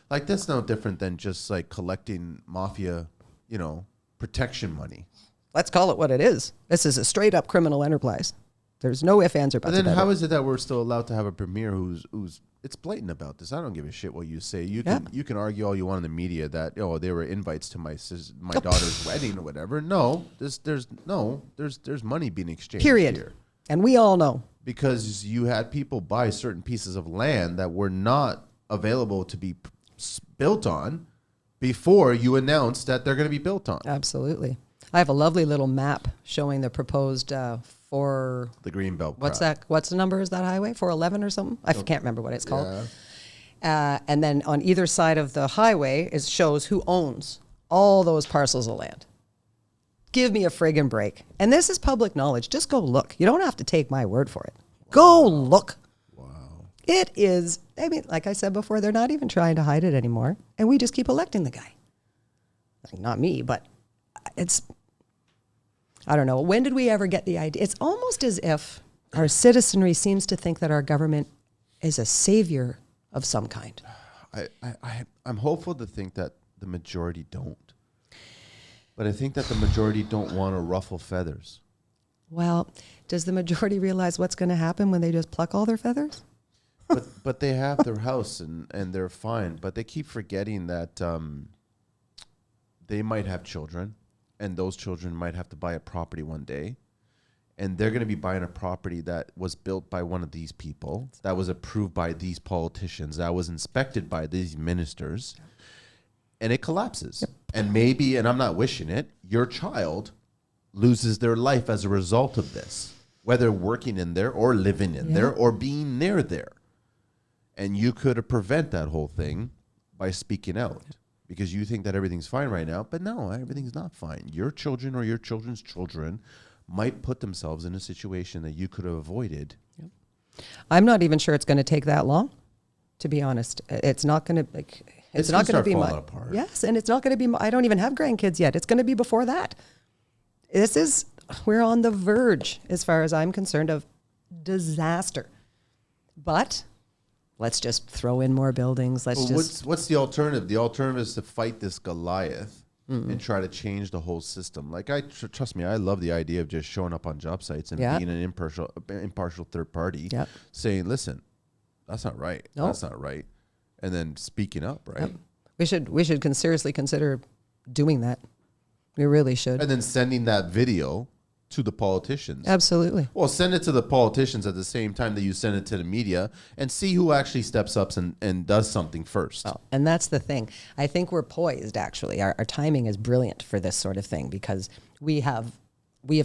Like, that's no different than just like collecting mafia, protection money. Let's call it what it is. This is a straight up criminal enterprise. There's no ifs, ands, or buts But then about how it. is it that we're still allowed to have a premier who's it's blatant about this? I don't give a shit what you say. You can argue all you want in the media that they were invites to my daughter's wedding or whatever. No, there's money being exchanged Period. here. And we all know. Because you had people buy certain pieces of land that were not available to be built on before you announced that they're going to be built on. Absolutely. I have a lovely little map showing the proposed for The Greenbelt. what's crap. that? What's the number? Is that highway 411 or something? I can't remember what it's called. Yeah. And then on either side of the highway shows who owns all those parcels of land. Give me a friggin' break. And this is public knowledge. Just go look. You don't have to take my word for it. Go look. Wow. It is, I mean, like I said before, they're not even trying to hide it anymore. And we just keep electing the guy. Like, not me, but it's, I don't know. When did we ever get the idea? It's almost as if our citizenry seems to think that our government is a savior of some kind. I'm hopeful to think that the majority don't. But I think that the majority don't want to ruffle feathers. Well, does the majority realize what's going to happen when they just pluck all their feathers? But they have their house and they're fine. But they keep forgetting that they might have children, and those children might have to buy a property one day. And they're going to be buying a property that was built by one of these people, that was approved by these politicians, that was inspected by these ministers, and it collapses. Yep. And maybe, and I'm not wishing it, your child loses their life as a result of this, whether working in there or living in there or being near there. And you could prevent that whole thing by speaking out because you think that everything's fine right now. But no, everything's not fine. Your children or your children's children might put themselves in a situation that you could have avoided. Yep. I'm not even sure it's going to take that long, to be honest. It's not going to, like, it's not going to be my, apart. Yes, and it's not going to be, I don't even have grandkids yet. It's going to be before that. We're on the verge, as far as I'm concerned, of disaster. But let's just throw in more buildings. What's the alternative? The alternative is to fight this Goliath and try to change the whole system. Like trust me, I love the idea of just showing up on job sites and Yeah. being an impartial third party, Yep. saying, "Listen, that's not right. No. That's not right," and then speaking up, right? Yep. We should seriously consider doing that. We really should. And then sending that video to the politicians. Absolutely. Well, send it to the politicians at the same time that you send it to the media, and see who actually steps up and does something first. Oh, and that's the thing. I think we're poised, actually. Our timing is brilliant for this sort of thing because we have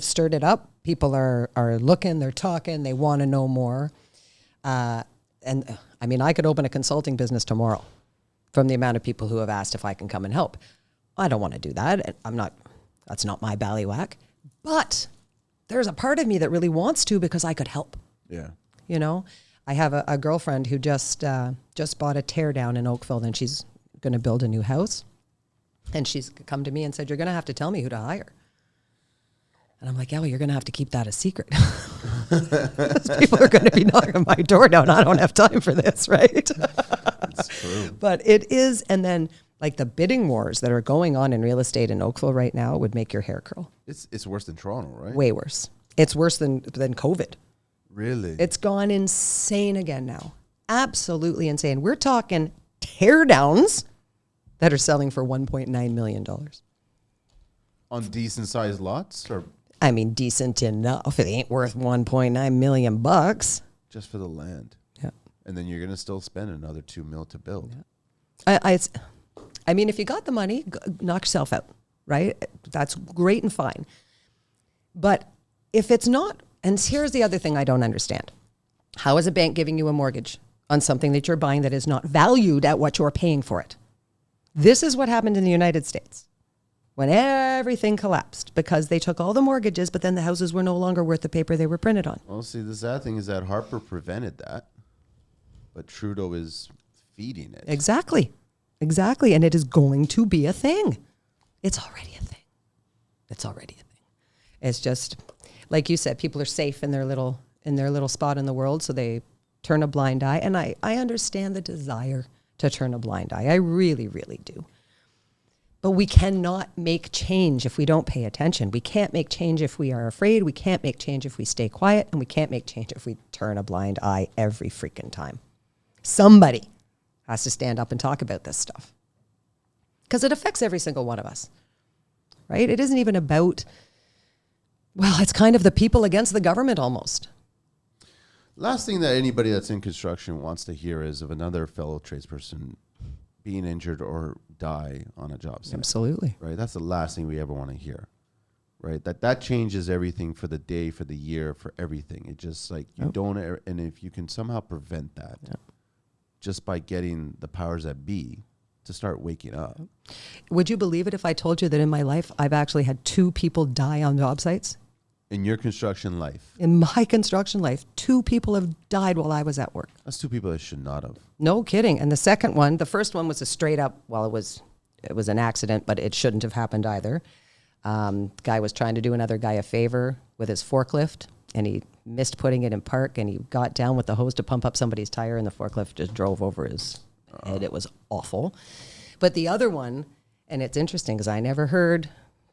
stirred it up. People are looking, they're talking, they want to know more. And I mean, I could open a consulting business tomorrow from the amount of people who have asked if I can come and help. I don't want to do that. That's not my ballywhack. But there's a part of me that really wants to because I could help. Yeah. You know, I have a girlfriend who just bought a tear down in Oakville, and she's going to build a new house. And she's come to me and said, "You're going to have to tell me who to hire." And I'm like, "Yeah, well, you're going to have to keep that a secret." People are going to be knocking on my door now, and I don't have time for this, right? It's true. But it is, and then like the bidding wars that are going on in real estate in Oakville right now would make your hair curl. It's worse than Toronto, right? Way worse. It's worse than COVID. Really? It's gone insane again now. Absolutely insane. We're talking tear downs that are selling for $1.9 million. On decent sized lots, or I mean, decent enough. It ain't worth $1.9 million bucks. just for the land? Yeah. And then you're going to still spend another $2 million to build. I mean, if you got the money, knock yourself out, right? That's great and fine. But if it's not, and here's the other thing I don't understand. How is a bank giving you a mortgage on something that you're buying that is not valued at what you're paying for it? This is what happened in the United States when everything collapsed because they took all the mortgages, but then the houses were no longer worth the paper they were printed on. Well, see, the sad thing is that Harper prevented that, but Trudeau is feeding it. Exactly. And it is going to be a thing. It's already a thing. It's just, like you said, people are safe in their little spot in the world, so they turn a blind eye. And I understand the desire to turn a blind eye. I really, really do. But we cannot make change if we don't pay attention. We can't make change if we are afraid. We can't make change if we stay quiet. And we can't make change if we turn a blind eye every freaking time. Somebody has to stand up and talk about this stuff because it affects every single one of us, right? It isn't even about, well, it's kind of the people against the government almost. Last thing that anybody that's in construction wants to hear is of another fellow tradesperson being injured or die on a job site. Absolutely. Right? That's the last thing we ever want to hear. Right? That changes everything for the day, for the year, for everything. It just like you don't, and if you can somehow prevent that just by getting the powers that be to start waking up. Would you believe it if I told you that in my life, I've actually had 2 people die on job sites? In your construction life. In my construction life, 2 people have died while I was at work. That's 2 people that should not have. No kidding. And the first one was a straight up, well, it was an accident, but it shouldn't have happened either. Guy was trying to do another guy a favor with his forklift, and he missed putting it in park, and he got down with the hose to pump up somebody's tire, and the forklift just drove over his head. It was awful. But the other one, and it's interesting because I never heard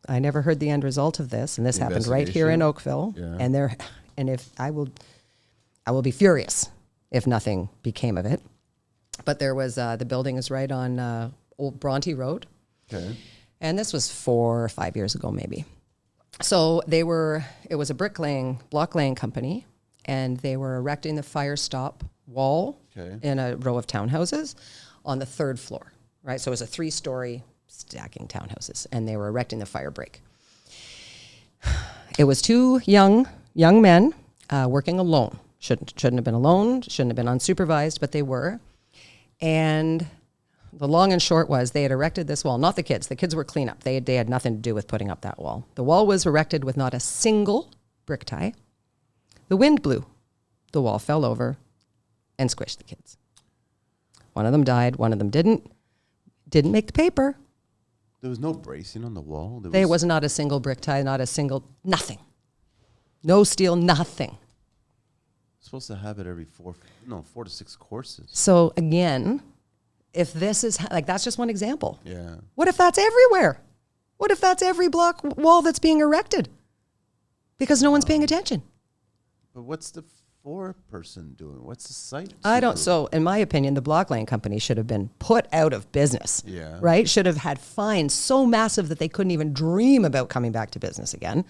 the end result of this, and this happened right here in Oakville. Yeah. And if I will be furious if nothing became of it. But there was the building is right on Old Bronte Road. Okay. And this was 4 or 5 years ago, maybe. So it was a block laying company, and they were erecting the fire stop wall in a row of townhouses on the 3rd floor, right? So it was a 3-story stacking townhouses, and they were erecting the fire break. It was 2 young men working alone. Shouldn't have been alone, shouldn't have been unsupervised, but they were. And the long and short was they had erected this wall, not the kids. The kids were cleanup. They had nothing to do with putting up that wall. The wall was erected with not a single brick tie. The wind blew. The wall fell over and squished the kids. One of them died. One of them didn't. Didn't make the paper. There was no bracing on the wall? There was not a single brick tie, nothing. No steel, nothing. Supposed to have it every 4 to 6 courses. So again, if this is, like, that's just one example. Yeah. What if that's everywhere? What if that's every block wall that's being erected? Because no one's paying attention. But what's the foreperson doing? What's the site? I don't. So, in my opinion, the block lane company should have been put out of business. Yeah. Right? Should have had fines so massive that they couldn't even dream about coming back to business again.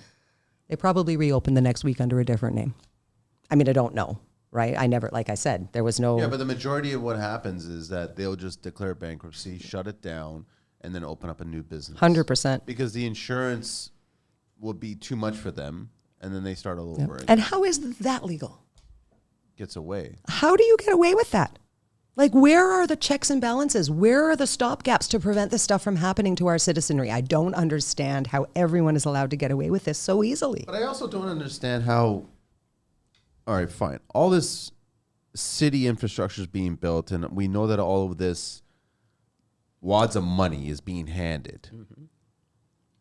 They probably reopened the next week under a different name. I mean, I don't know. Right? I never, like I said, there was no. Yeah, but the majority of what happens is that they'll just declare bankruptcy, shut it down, and then open up a new business. 100%. Because the insurance will be too much for them, and then they start all over again. And how is that legal? Gets away. How do you get away with that? Like, where are the checks and balances? Where are the stopgaps to prevent this stuff from happening to our citizenry? I don't understand how everyone is allowed to get away with this so easily. But I also don't understand how. All right, fine. All this city infrastructure is being built, and we know that all of this wads of money is being handed. Mm-hmm.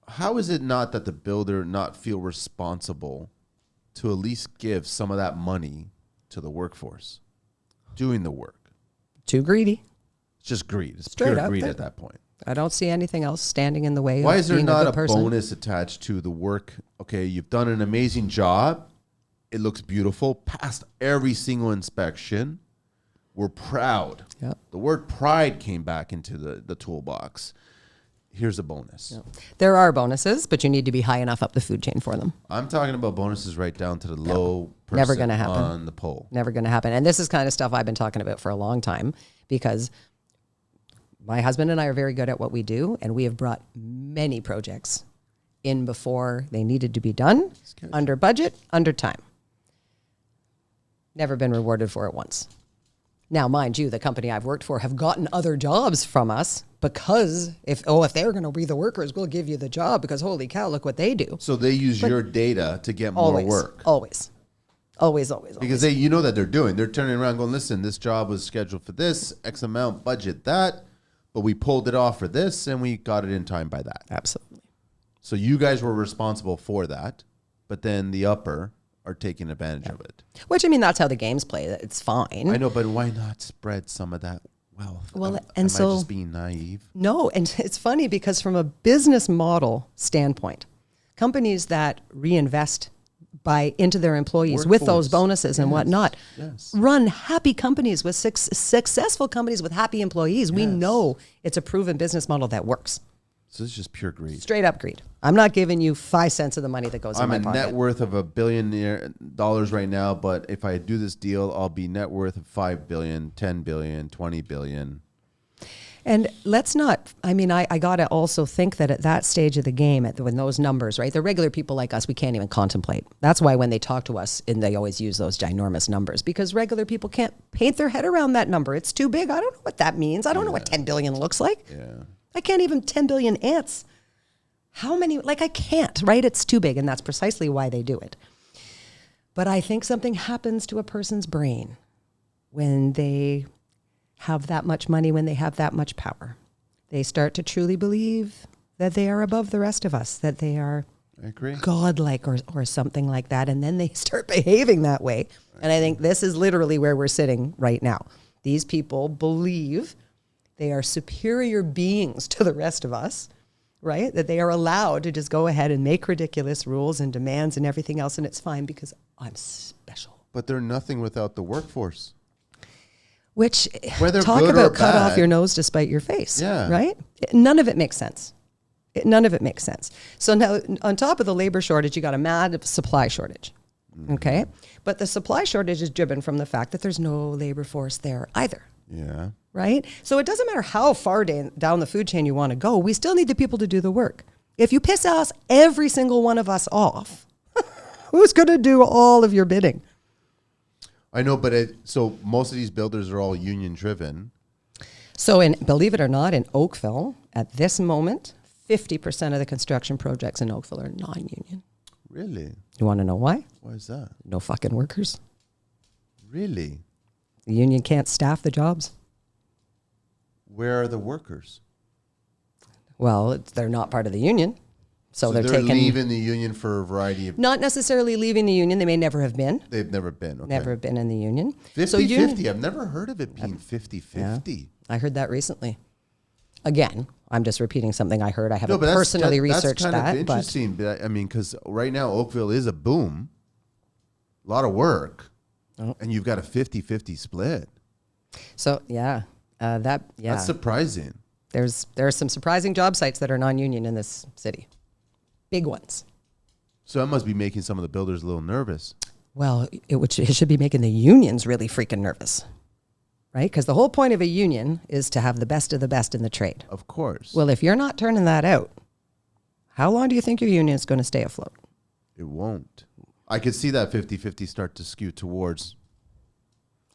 How is it not that the builder not feel responsible to at least give some of that money to the workforce doing the work? Too greedy. It's just greed. It's Straight pure up greed there. at that point. I don't see anything else standing in the way Why of is there being not a a good person. bonus attached to the work? Okay, you've done an amazing job. It looks beautiful. Passed every single inspection. We're proud. Yep. The word pride came back into the toolbox. Here's a bonus. Yep. There are bonuses, but you need to be high enough up the food chain for them. I'm talking about bonuses right down to the low person Never gonna happen. on the pole. Never going to happen. And this is kind of stuff I've been talking about for a long time because my husband and I are very good at what we do, and we have brought many projects in before they needed to be done, under budget, under time. Never been rewarded for it once. Now, mind you, the company I've worked for have gotten other jobs from us because if they're going to be the workers, we'll give you the job because holy cow, look what they do. So they use your data to get Always, more work. Always. Because you know that they're turning around going, listen, this job was scheduled for this, X amount, budget that, but we pulled it off for this and we got it in time by that. Absolutely. So you guys were responsible for that, but then the upper are taking advantage of it. Which, I mean, that's how the game's play. It's fine. I know, but why not spread some of that wealth? Well, am and so I just being naive? No, and it's funny because from a business model standpoint, companies that reinvest into their employees with those bonuses and whatnot run happy companies with successful companies with happy employees. We know it's a proven business model that works. So this is just pure greed. Straight up greed. I'm not giving you 5 cents of the money that goes in my pocket. I'm a net worth of $1 billion right now, but if I do this deal, I'll be net worth of $5 billion, $10 billion, $20 billion. And let's not, I mean, I got to also think that at that stage of the game, when those numbers, right, the regular people like us, we can't even contemplate. That's why when they talk to us, and they always use those ginormous numbers, because regular people can't paint their head around that number. It's too big. I don't know what that means. I don't know what 10 billion looks like. Yeah. I can't even 10 billion ants. How many, like I can't, right? It's too big, and that's precisely why they do it. But I think something happens to a person's brain when they have that much money, when they have that much power. They start to truly believe that they are above the rest of us, that they are I agree. godlike or something like that. And then they start behaving that way. And I think this is literally where we're sitting right now. These people believe they are superior beings to the rest of us, right? That they are allowed to just go ahead and make ridiculous rules and demands and everything else. And it's fine because I'm special. But they're nothing without the workforce. Which, Whether talk good or about cut off bad. your nose to spite your face, Yeah. right? None of it makes sense. None of it makes sense. So now, on top of the labor shortage, you got a mad supply shortage, okay? But the supply shortage is driven from the fact that there's no labor force there either, Yeah. right? So it doesn't matter how far down the food chain you want to go, we still need the people to do the work. If you piss us, every single one of us off, who's going to do all of your bidding? I know, but so most of these builders are all union driven. So believe it or not, in Oakville, at this moment, 50% of the construction projects in Oakville are non-union. Really? You want to know why? Why is that? No fucking workers. Really? The union can't staff the jobs. Where are the workers? Well, they're not part of the union. So they're taking, leaving the union for a variety of... not necessarily leaving the union. They may never have been. They've never been. Okay. Never have been in the union. 50-50. I've never heard of it being 50-50. I heard that recently. Again, I'm just repeating something I heard. I haven't but that's- personally that's researched kind that. of interesting. But I mean, because right now Oakville is a boom, a lot of work, and you've got a 50-50 split. So That's surprising. there are some surprising job sites that are non-union in this city, big ones. So that must be making some of the builders a little nervous. Well, it should be making the unions really freaking nervous, right? Because the whole point of a union is to have the best of the best in the trade. Of course. Well, if you're not turning that out, how long do you think your union is going to stay afloat? It won't. I could see that 50-50 start to skew towards.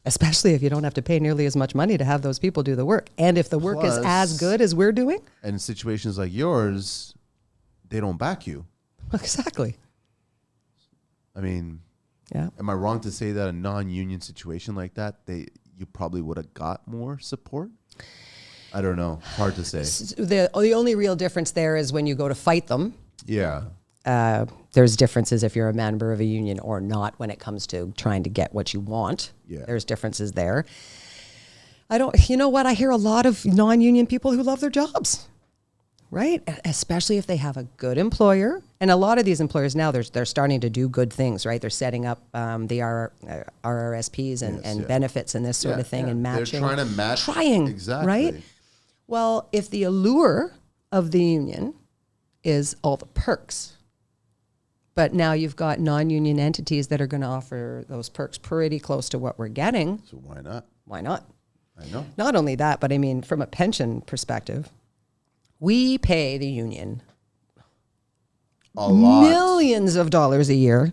Especially if you don't have to pay nearly as much money to have those people do the work. And if the work is as good as we're doing. And in situations like yours, they don't back you. Exactly. I mean, yeah. Am I wrong to say that a non-union situation like that, you probably would have got more support? I don't know. Hard to say. The only real difference there is when you go to fight them. Yeah. There's differences if you're a member of a union or not when it comes to trying to get what you want. Yeah. There's differences there. You know what? I hear a lot of non-union people who love their jobs, right? Especially if they have a good employer. And a lot of these employers now, they're starting to do good things, right? They're setting up the RRSPs and benefits and this sort of thing and matching. They're trying to match. Exactly. Right? Well, if the allure of the union is all the perks, but now you've got non-union entities that are going to offer those perks pretty close to what we're getting. So why not? Why not? I know. Not only that, but I mean, from a pension perspective, we pay the union a lot. Millions of dollars a year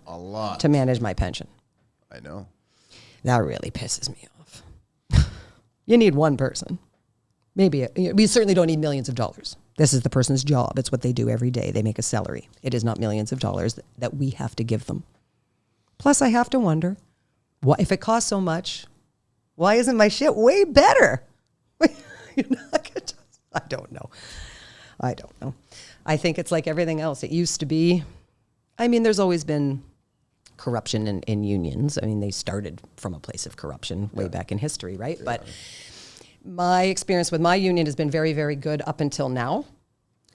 to manage my pension. I know. That really pisses me off. You need one person. Maybe we certainly don't need millions of dollars. This is the person's job. It's what they do every day. They make a salary. It is not millions of dollars that we have to give them. Plus, I have to wonder, if it costs so much, why isn't my shit way better? I don't know. I think it's like everything else. It used to be, there's always been corruption in unions. I mean, they started from a place of corruption way back in history, right? Yeah. But my experience with my union has been very, very good up until now.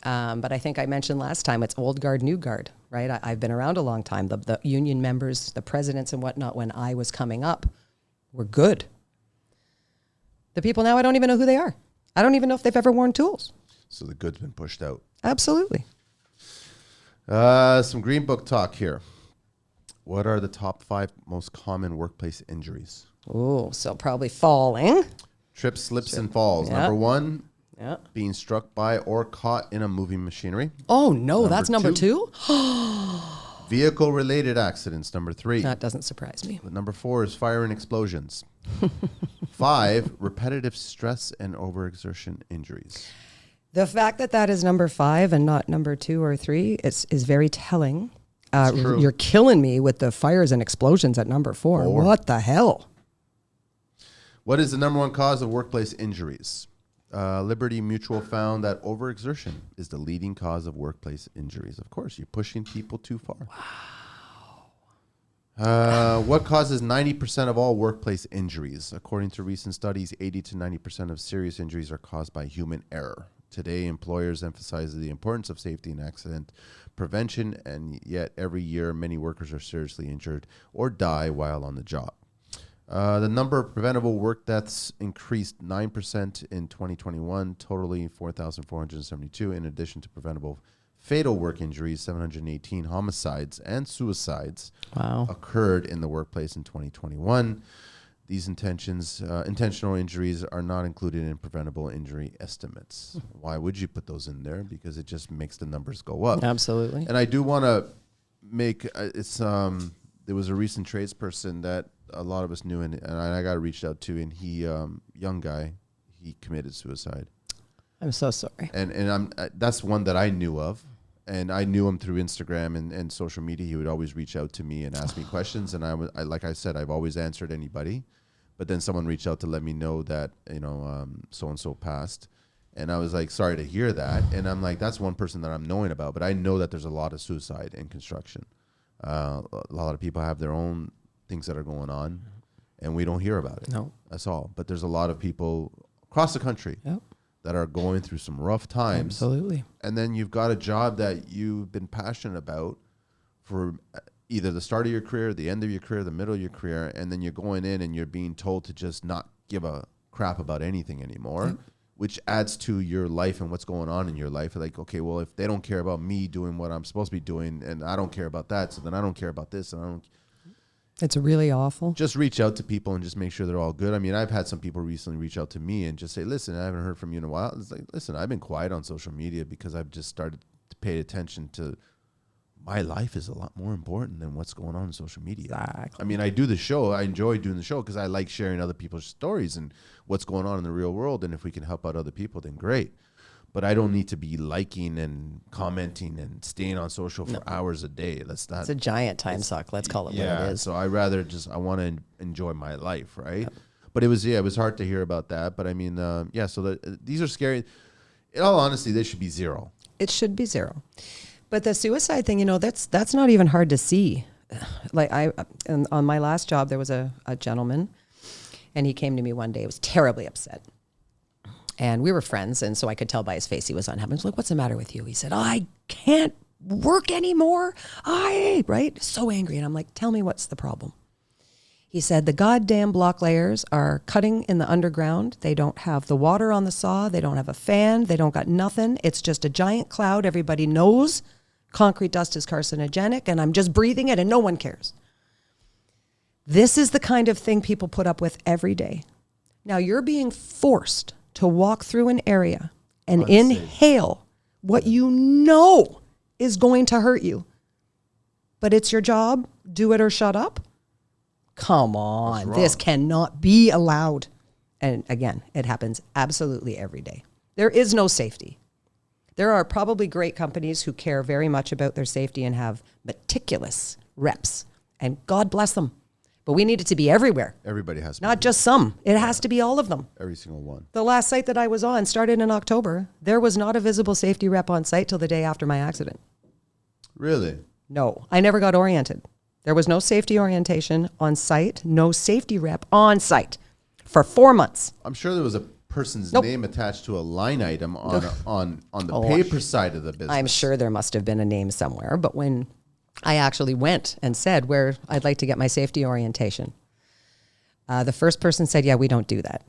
But I think I mentioned last time, it's old guard, new guard, right? I've been around a long time. The union members, the presidents and whatnot, when I was coming up, were good. The people now, I don't even know who they are. I don't even know if they've ever worn tools. So the good's been pushed out. Absolutely. Some Green Book talk here. What are the top 5 most common workplace injuries? Oh, so probably falling. Trips, slips, and falls. Number 1, being struck by or caught in a moving machinery. Oh, no, that's number 2? Vehicle-related accidents, number 3. That doesn't surprise me. Number 4 is fire and explosions. 5, repetitive stress and overexertion injuries. The fact that is number 5 and not number 2 or 3 is very telling. You're killing me with the fires and explosions at number 4. What the hell? What is the number 1 cause of workplace injuries? Liberty Mutual found that overexertion is the leading cause of workplace injuries. Of course, you're pushing people too far. Wow. What causes 90% of all workplace injuries? According to recent studies, 80 to 90% of serious injuries are caused by human error. Today, employers emphasize the importance of safety and accident prevention, and yet every year, many workers are seriously injured or die while on the job. The number of preventable work deaths increased 9% in 2021, totaling 4,472. In addition to preventable fatal work injuries, 718 homicides and suicides occurred in the workplace in 2021. These intentional injuries are not included in preventable injury estimates. Why would you put those in there? Because it just makes the numbers go up. Absolutely. And I do want to make there was a recent tradesperson that a lot of us knew, and I got reached out to, and he, young guy, he committed suicide. I'm so sorry. And that's one that I knew of, and I knew him through Instagram and social media. He would always reach out to me and ask me questions, and I like I said, I've always answered anybody. But then someone reached out to let me know that so and so passed, and I was like, sorry to hear that. And I'm like, that's one person that I'm knowing about, but I know that there's a lot of suicide in construction. A lot of people have their own things that are going on, and we don't hear about it. No, that's all. But there's a lot of people across the country that are going through some rough times. Absolutely. And then you've got a job that you've been passionate about for either the start of your career, the end of your career, the middle of your career, and then you're going in and you're being told to just not give a crap about anything anymore, which adds to your life and what's going on in your life. Like, okay, well, if they don't care about me doing what I'm supposed to be doing and I don't care about that, so then I don't care about this and I don't. It's really awful. Just reach out to people and just make sure they're all good. I mean, I've had some people recently reach out to me and just say, listen, I haven't heard from you in a while. It's like, listen, I've been quiet on social media because I've just started to pay attention to my life is a lot more important than what's going on in social media. Exactly. I mean, I do the show. I enjoy doing the show because I like sharing other people's stories and what's going on in the real world. And if we can help out other people, then great. But I don't need to be liking and commenting and staying on social for hours a day. That's not. It's a giant time suck. Let's call it what it is. So I rather just, I want to enjoy my life, right? Yep. But it was hard to hear about that. But I mean, so these are scary. In all honesty, they should be zero. It should be zero. But the suicide thing, that's not even hard to see. Like on my last job, there was a gentleman, and he came to me one day. He was terribly upset. And we were friends, and so I could tell by his face he was unhappy. I was like, what's the matter with you? He said, I can't work anymore. Right? So angry. And I'm like, tell me what's the problem. He said, the goddamn block layers are cutting in the underground. They don't have the water on the saw. They don't have a fan. They don't got nothing. It's just a giant cloud. Everybody knows concrete dust is carcinogenic, and I'm just breathing it, and no one cares. This is the kind of thing people put up with every day. Now, you're being forced to walk through an area and inhale what you know is going to hurt you. But it's your job. Do it or shut up. Come on. This cannot be allowed. And again, it happens absolutely every day. There is no safety. There are probably great companies who care very much about their safety and have meticulous reps. And God bless them. But we need it to be everywhere. Everybody has to. Not just some. It has to be all of them. Every single one. The last site that I was on started in October. There was not a visible safety rep on site till the day after my accident. Really? No. I never got oriented. There was no safety orientation on site, no safety rep on site for 4 months. I'm sure there was a person's name attached to a line item on the paper side of the business. I'm sure there must have been a name somewhere, but when I actually went and said where I'd like to get my safety orientation, the first person said, yeah, we don't do that.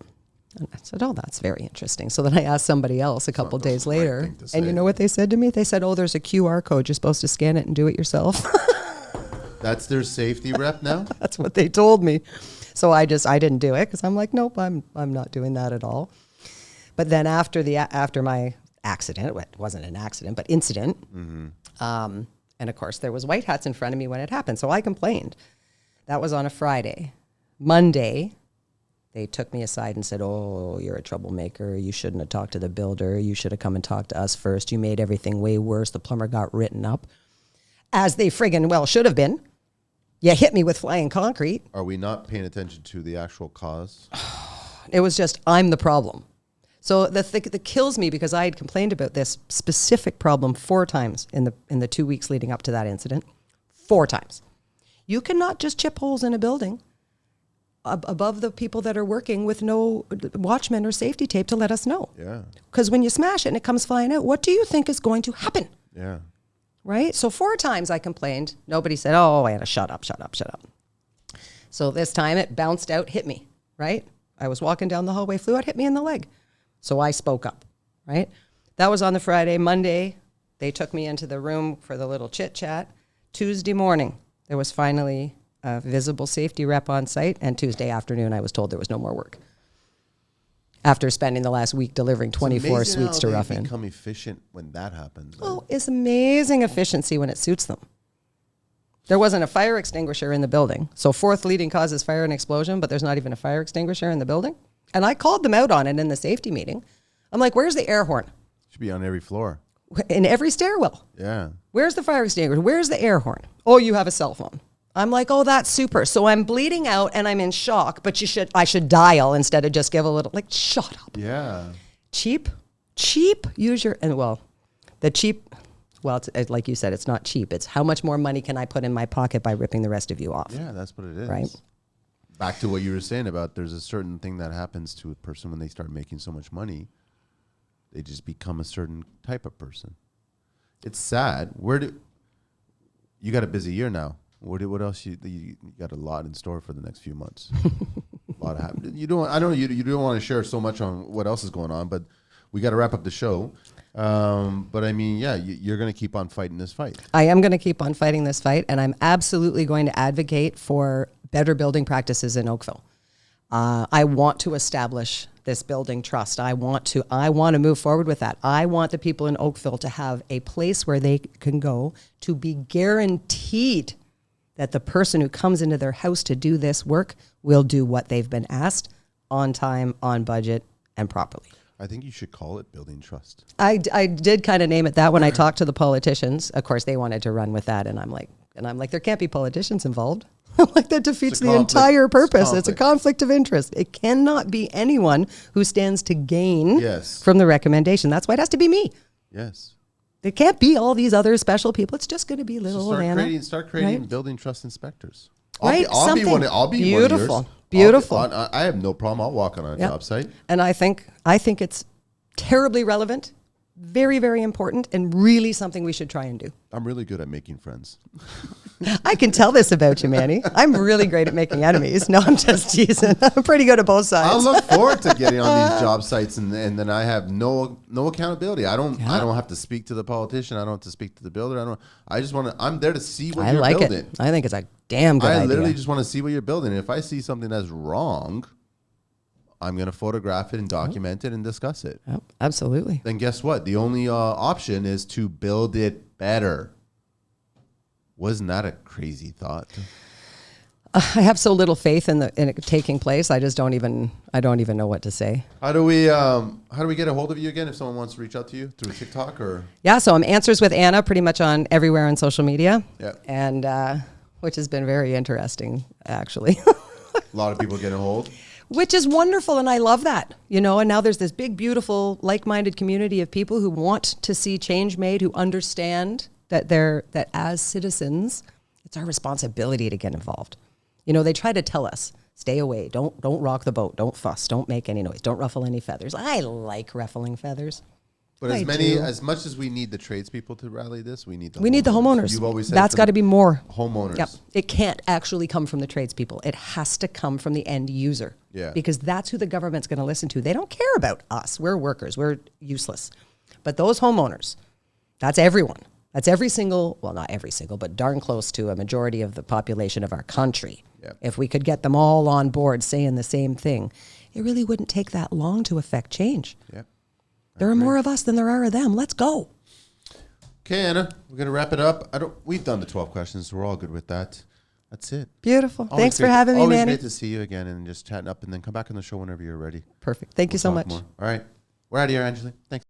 And I said, oh, that's very interesting. So then I asked somebody else a couple days later, and you know what they said to me? They said, oh, there's a QR code. You're supposed to scan it and do it yourself. That's their safety rep now? That's what they told me. So I didn't do it because I'm like, nope, I'm not doing that at all. But then after my accident, it wasn't an accident, but incident, and of course there was white hats in front of me when it happened. So I complained. That was on a Friday. Monday, they took me aside and said, oh, you're a troublemaker. You shouldn't have talked to the builder. You should have come and talked to us first. You made everything way worse. The plumber got written up, as they friggin' well should have been. You hit me with flying concrete. Are we not paying attention to the actual cause? It was just, I'm the problem. So that kills me because I had complained about this specific problem 4 times in the 2 weeks leading up to that incident. 4 times. You cannot just chip holes in a building above the people that are working with no watchman or safety tape to let us know. Yeah. Because when you smash it and it comes flying out, what do you think is going to happen? Yeah. Right? So 4 times I complained. Nobody said, oh, Anna, shut up. So this time it bounced out, hit me, right? I was walking down the hallway, flew out, hit me in the leg. So I spoke up, right? That was on the Friday. Monday, they took me into the room for the little chit chat. Tuesday morning, there was finally a visible safety rep on site. And Tuesday afternoon, I was told there was no more work. After spending the last week delivering 24 suites to Rough In. Become efficient when that happens. Oh, it's amazing efficiency when it suits them. There wasn't a fire extinguisher in the building. So 4th leading cause is fire and explosion, but there's not even a fire extinguisher in the building. And I called them out on it in the safety meeting. I'm like, where's the air horn? Should be on every floor. In every stairwell. Yeah. Where's the fire extinguisher? Where's the air horn? Oh, you have a cell phone. I'm like, oh, that's super. So I'm bleeding out and I'm in shock, but I should dial instead of just give a little, like, shut up. Yeah. Cheap, use your, and well, the cheap, well, it's, like you said, it's not cheap. It's how much more money can I put in my pocket by ripping the rest of you off? Yeah, that's what it is. Right? Back to what you were saying about there's a certain thing that happens to a person when they start making so much money. They just become a certain type of person. It's sad. You got a busy year now? What else you got a lot in store for the next few months? A lot of happening. You don't. I know you don't want to share so much on what else is going on, but we got to wrap up the show. But I mean, yeah, you're going to keep on fighting this fight. I am going to keep on fighting this fight, and I'm absolutely going to advocate for better building practices in Oakville. I want to establish this building trust. I want to move forward with that. I want the people in Oakville to have a place where they can go to be guaranteed that the person who comes into their house to do this work will do what they've been asked on time, on budget, and properly. I think you should call it building trust. I did kind of name it that when I talked to the politicians. Of course, they wanted to run with that, and I'm like, there can't be politicians involved. Like, that defeats the entire purpose. It's a conflict of interest. It cannot be anyone who stands to gain from the recommendation. That's why it has to be me. Yes. It can't be all these other special people. It's just going to be little Anna. Start creating building trust inspectors. I'll be one of beautiful. yours. Beautiful. I have no problem. I'll walk on a job site. And I think it's terribly relevant, very, very important, and really something we should try and do. I'm really good at making friends. I can tell this about you, Manny. I'm really great at making enemies. No, I'm just teasing. I'm pretty good at both sides. I look forward to getting on these job sites, and then I have no accountability. I don't have to speak to the politician. I don't have to speak to the builder. I'm there to see what you're building. I think it's a damn good idea. I literally just want to see what you're building. And if I see something that's wrong, I'm going to photograph it and document it and discuss it. Yep, absolutely. Then guess what? The only option is to build it better. Wasn't that a crazy thought? I have so little faith in it taking place. I don't even know what to say. How do we get a hold of you again if someone wants to reach out to you through TikTok or? Yeah, so I'm Answers with Anna pretty much on everywhere on social media. Yeah. And which has been very interesting, actually. A lot of people get a hold. Which is wonderful, and I love that, and now there's this big, beautiful, like-minded community of people who want to see change made, who understand that as citizens, it's our responsibility to get involved. They try to tell us, stay away, don't rock the boat, don't fuss, don't make any noise, don't ruffle any feathers. I like ruffling feathers. But as much as we need the tradespeople to rally this, we need the homeowners. You've always said that's got to be more homeowners. Yep. It can't actually come from the tradespeople. It has to come from the end user. Yeah. Because that's who the government's going to listen to. They don't care about us. We're workers. We're useless. But those homeowners, that's everyone. That's every single, well, not every single, but darn close to a majority of the population of our country. Yep. If we could get them all on board saying the same thing, it really wouldn't take that long to affect change. Yep. There are more of us than there are of them. Let's go. Okay, Anna, we're going to wrap it up. We've done the 12 questions. So we're all good with that. That's it. Beautiful. Thanks for having me, Manny. Always great to see you again and just chatting up, and then come back on the show whenever you're ready. Perfect. Thank you so much. More. All right. We're out of here, Angela. Thanks.